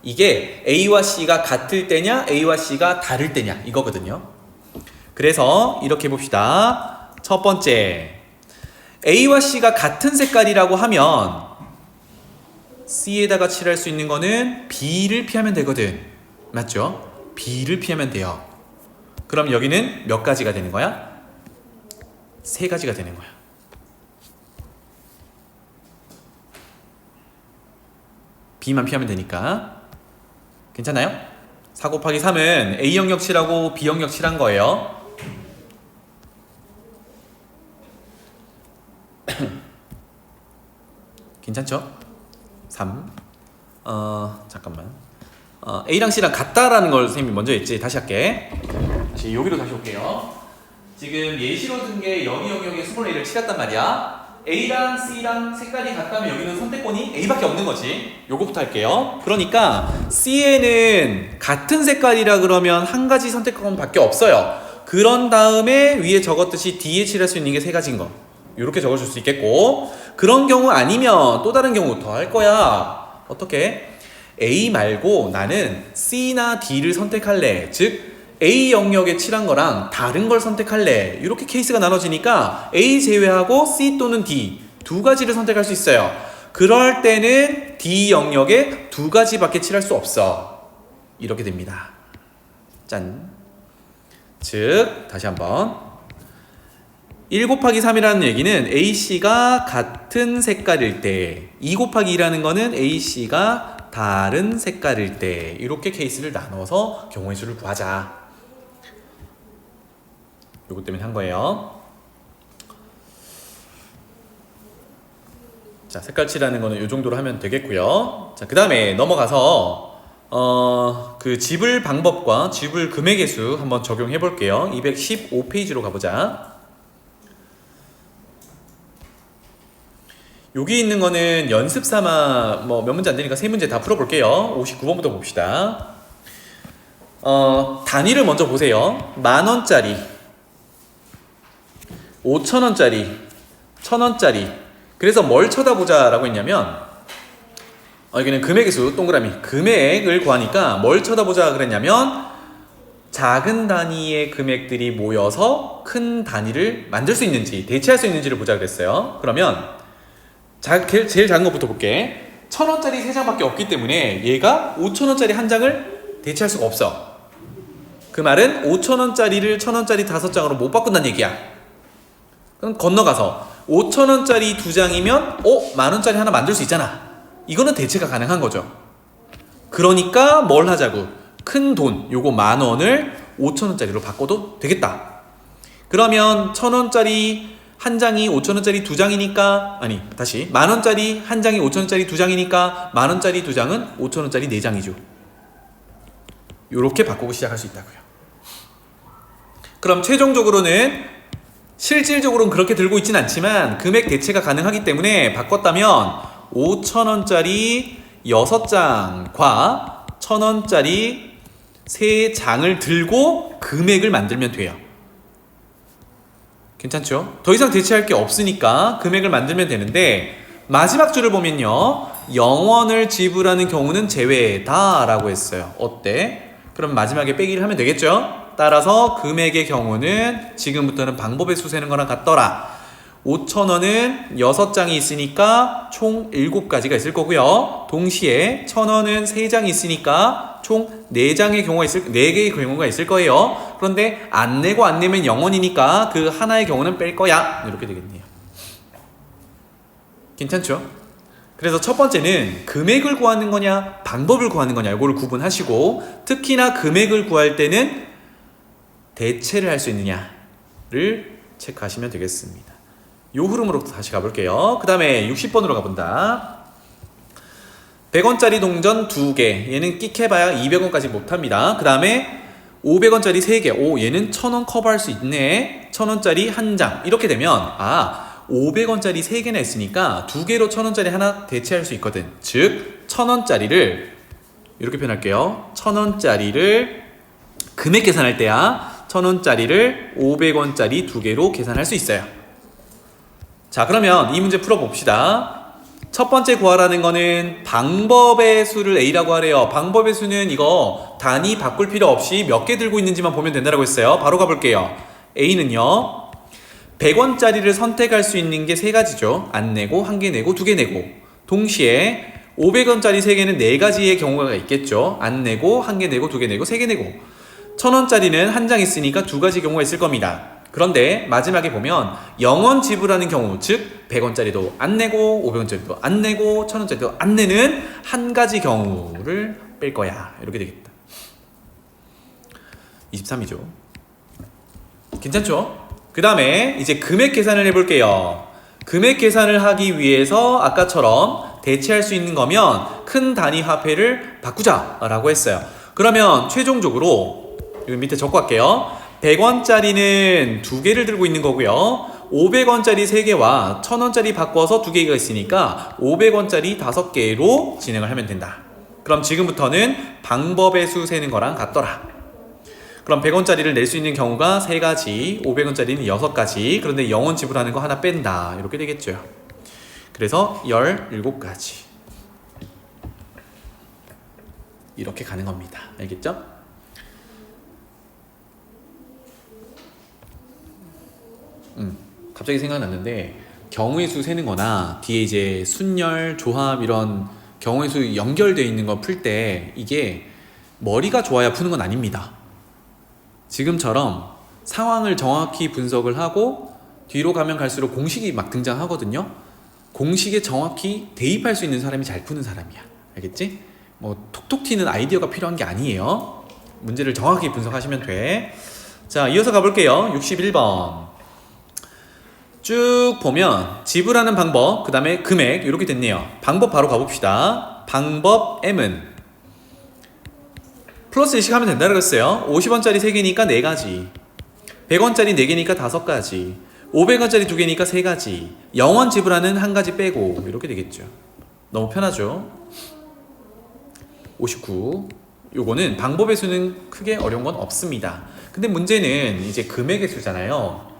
이게 A와 C가 같을 때냐 A와 C가 다를 때냐 이거거든요. 그래서 이렇게 봅시다. 첫 번째, A와 C가 같은 색깔이라고 하면 C에다가 칠할 수 있는 거는 B를 피하면 되거든. 맞죠? B를 피하면 돼요. 그럼 여기는 몇 가지가 되는 거야? 세 가지가 되는 거야. B만 피하면 되니까. 괜찮아요? 4 곱하기 3은 A 영역 칠하고 B 영역 칠한 거예요. 괜찮죠? 3 잠깐만. A랑 C랑 같다라는 걸 선생님이 먼저 했지. 다시 할게. 다시 여기로 다시 올게요. 지금 예시로 든 게 여기 영역에 스몰 a를 칠했단 말이야. A랑 C랑 색깔이 같다면 여기는 선택권이 A밖에 없는 거지. 요거부터 할게요. 그러니까 C에는 같은 색깔이라 그러면 한 가지 선택권밖에 없어요. 그런 다음에 위에 적었듯이 D에 칠할 수 있는 게 세 가지인 거. 요렇게 적어줄 수 있겠고, 그런 경우 아니면 또 다른 경우 더 할 거야. 어떻게? A 말고 나는 C나 D를 선택할래. 즉 A 영역에 칠한 거랑 다른 걸 선택할래. 이렇게 케이스가 나눠지니까 A 제외하고 C 또는 D 두 가지를 선택할 수 있어요. 그럴 때는 D 영역에 두 가지밖에 칠할 수 없어. 이렇게 됩니다. 짠. 즉 다시 한번, 1 곱하기 3이라는 얘기는 AC가 같은 색깔일 때, 2 곱하기 2라는 거는 AC가 다른 색깔일 때, 이렇게 케이스를 나눠서 경우의 수를 구하자. 요것 때문에 한 거예요. 자, 색깔 칠하는 거는 요 정도로 하면 되겠고요. 자, 그 다음에 넘어가서 그 지불 방법과 지불 금액의 수 한번 적용해 볼게요. 215페이지로 가보자. 여기 있는 거는 연습 삼아 뭐 몇 문제 안 되니까 세 문제 다 풀어볼게요. 59번부터 봅시다. 단위를 먼저 보세요. 10,000원짜리, 5,000원짜리, 1,000원짜리. 그래서 뭘 쳐다보자 라고 했냐면, 여기는 금액의 수, 동그라미 금액을 구하니까 뭘 쳐다보자 그랬냐면, 작은 단위의 금액들이 모여서 큰 단위를 만들 수 있는지, 대체할 수 있는지를 보자 그랬어요. 그러면 제일 작은 것부터 볼게. 1,000원짜리 3장밖에 없기 때문에 얘가 5,000원짜리 한 장을 대체할 수가 없어. 그 말은 5,000원짜리를 1,000원짜리 5장으로 못 바꾼다는 얘기야. 그럼 건너가서 5,000원짜리 2장이면 10,000원짜리 하나 만들 수 있잖아. 이거는 대체가 가능한 거죠. 그러니까 뭘 하자고? 큰 돈, 요거 10,000원을 5,000원짜리로 바꿔도 되겠다. 그러면 1,000원짜리 한 장이 5,000원짜리 2장이니까, 아니 다시 10,000원짜리 한 장이 5,000원짜리 2장이니까 10,000원짜리 2장은 5,000원짜리 4장이죠. 요렇게 바꾸고 시작할 수 있다고요. 그럼 최종적으로는, 실질적으로는 그렇게 들고 있진 않지만 금액 대체가 가능하기 때문에 바꿨다면 5,000원짜리 6장과 1,000원짜리 3장을 들고 금액을 만들면 돼요. 괜찮죠? 더 이상 대체할 게 없으니까 금액을 만들면 되는데, 마지막 줄을 보면요, 0원을 지불하는 경우는 제외다 라고 했어요. 어때? 그럼 마지막에 빼기를 하면 되겠죠? 따라서 금액의 경우는 지금부터는 방법의 수 세는 거랑 같더라. 5,000원은 6장이 있으니까 총 7가지가 있을 거고요. 동시에 1,000원은 3장이 있으니까 총 4개의 경우가 있을 거예요. 그런데 안 내고 안 내면 0원이니까 그 하나의 경우는 뺄 거야. 이렇게 되겠네요. 괜찮죠? 그래서 첫 번째는 금액을 구하는 거냐 방법을 구하는 거냐 이거를 구분하시고, 특히나 금액을 구할 때는 대체를 할 수 있느냐를 체크하시면 되겠습니다. 요 흐름으로 다시 가볼게요. 그 다음에 60번으로 가본다. 100원짜리 동전 2개, 얘는 끽해봐야 200원까지 못합니다. 그 다음에 500원짜리 3개, 오 얘는 1,000원 커버할 수 있네. 1,000원짜리 1장, 이렇게 되면 500원짜리 3개나 있으니까 2개로 1,000원짜리 하나 대체할 수 있거든. 즉 1,000원짜리를 이렇게 표현할게요. 1,000원짜리를 금액 계산할 때야 1,000원짜리를 500원짜리 2개로 계산할 수 있어요. 자, 그러면 이 문제 풀어봅시다. 첫 번째 구하라는 거는 방법의 수를 A라고 하래요. 방법의 수는 이거 단위 바꿀 필요 없이 몇 개 들고 있는지만 보면 된다고 했어요. 바로 가볼게요. A는요 100원짜리를 선택할 수 있는 게 3가지죠. 안 내고, 1개 내고, 2개 내고. 동시에 500원짜리 3개는 4가지의 경우가 있겠죠. 안 내고, 1개 내고, 2개 내고, 3개 내고. 1,000원짜리는 1장 있으니까 2가지 경우가 있을 겁니다. 그런데 마지막에 보면 0원 지불하는 경우, 즉 100원짜리도 안 내고 500원짜리도 안 내고 1,000원짜리도 안 내는 한 가지 경우를 뺄 거야. 이렇게 되겠다. 23이죠. 괜찮죠? 그 다음에 이제 금액 계산을 해볼게요. 금액 계산을 하기 위해서 아까처럼 대체할 수 있는 거면 큰 단위 화폐를 바꾸자 라고 했어요. 그러면 최종적으로 여기 밑에 적고 갈게요. 100원짜리는 2개를 들고 있는 거고요. 500원짜리 3개와 1,000원짜리 바꿔서 2개가 있으니까 500원짜리 5개로 진행을 하면 된다. 그럼 지금부터는 방법의 수 세는 거랑 같더라. 그럼 100원짜리를 낼 수 있는 경우가 3가지, 500원짜리는 6가지, 그런데 0원 지불하는 거 하나 뺀다. 이렇게 되겠죠. 그래서 17가지. 이렇게 가는 겁니다. 알겠죠? 갑자기 생각났는데, 경우의 수 세는 거나 뒤에 이제 순열, 조합 이런 경우의 수 연결되어 있는 거 풀 때 이게 머리가 좋아야 푸는 건 아닙니다. 지금처럼 상황을 정확히 분석을 하고 뒤로 가면 갈수록 공식이 막 등장하거든요. 공식에 정확히 대입할 수 있는 사람이 잘 푸는 사람이야. 알겠지? 뭐 톡톡 튀는 아이디어가 필요한 게 아니에요. 문제를 정확히 분석하시면 돼. 자, 이어서 가볼게요. 61번. 쭉 보면 지불하는 방법, 그 다음에 금액 이렇게 됐네요. 방법 바로 가봅시다. 방법 M은 플러스 1씩 하면 된다고 그랬어요. 50원짜리 3개니까 4가지, 100원짜리 4개니까 5가지, 500원짜리 2개니까 3가지, 0원 지불하는 1가지 빼고 이렇게 되겠죠. 너무 편하죠? 59. 요거는 방법의 수는 크게 어려운 건 없습니다. 근데 문제는 이제 금액의 수잖아요.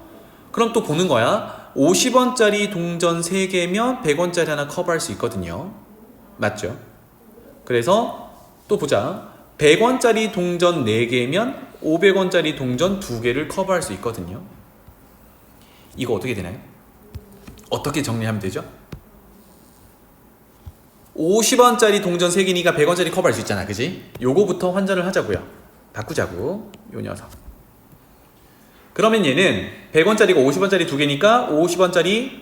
그럼 또 보는 거야. 50원짜리 동전 3개면 100원짜리 하나 커버할 수 있거든요. 맞죠? 그래서 또 보자. 100원짜리 동전 4개면 500원짜리 동전 2개를 커버할 수 있거든요. 이거 어떻게 되나요? 어떻게 정리하면 되죠? 50원짜리 동전 3개니까 100원짜리 커버할 수 있잖아. 그지? 요거부터 환전을 하자고요. 바꾸자고. 요 녀석. 그러면 얘는 100원짜리가 50원짜리 2개니까 50원짜리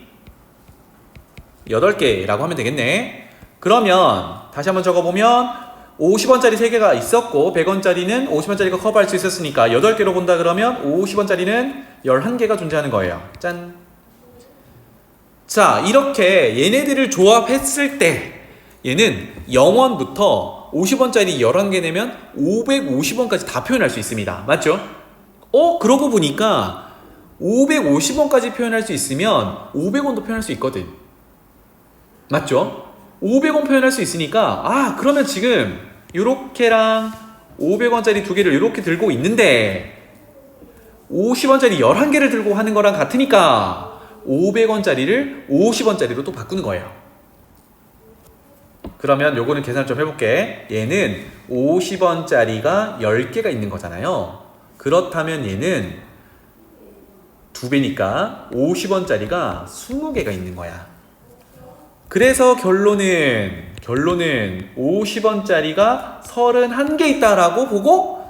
8개라고 하면 되겠네. 그러면 다시 한번 적어보면 50원짜리 3개가 있었고 100원짜리는 50원짜리가 커버할 수 있었으니까 8개로 본다 그러면 50원짜리는 11개가 존재하는 거예요. 짠. 자, 이렇게 얘네들을 조합했을 때 얘는 0원부터 50원짜리 11개 내면 550원까지 다 표현할 수 있습니다. 맞죠? 그러고 보니까 550원까지 표현할 수 있으면 500원도 표현할 수 있거든. 맞죠? 500원 표현할 수 있으니까 그러면 지금 요렇게랑 500원짜리 2개를 요렇게 들고 있는데 50원짜리 11개를 들고 하는 거랑 같으니까 500원짜리를 50원짜리로 또 바꾸는 거예요. 그러면 요거는 계산을 좀 해볼게. 얘는 50원짜리가 10개가 있는 거잖아요. 그렇다면 얘는 2배니까 50원짜리가 20개가 있는 거야. 그래서 결론은 50원짜리가 31개 있다라고 보고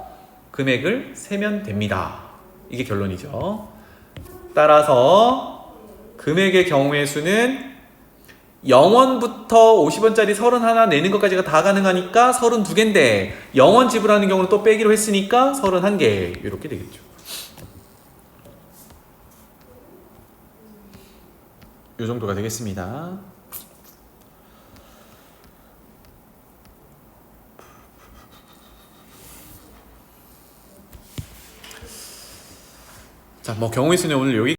금액을 세면 됩니다. 이게 결론이죠. 따라서 금액의 경우의 수는 0원부터 50원짜리 31 내는 것까지가 다 가능하니까 32개인데 0원 지불하는 경우는 또 빼기로 했으니까 31개 이렇게 되겠죠. 이 정도가 되겠습니다. 자, 뭐 경우의 수는 오늘 여기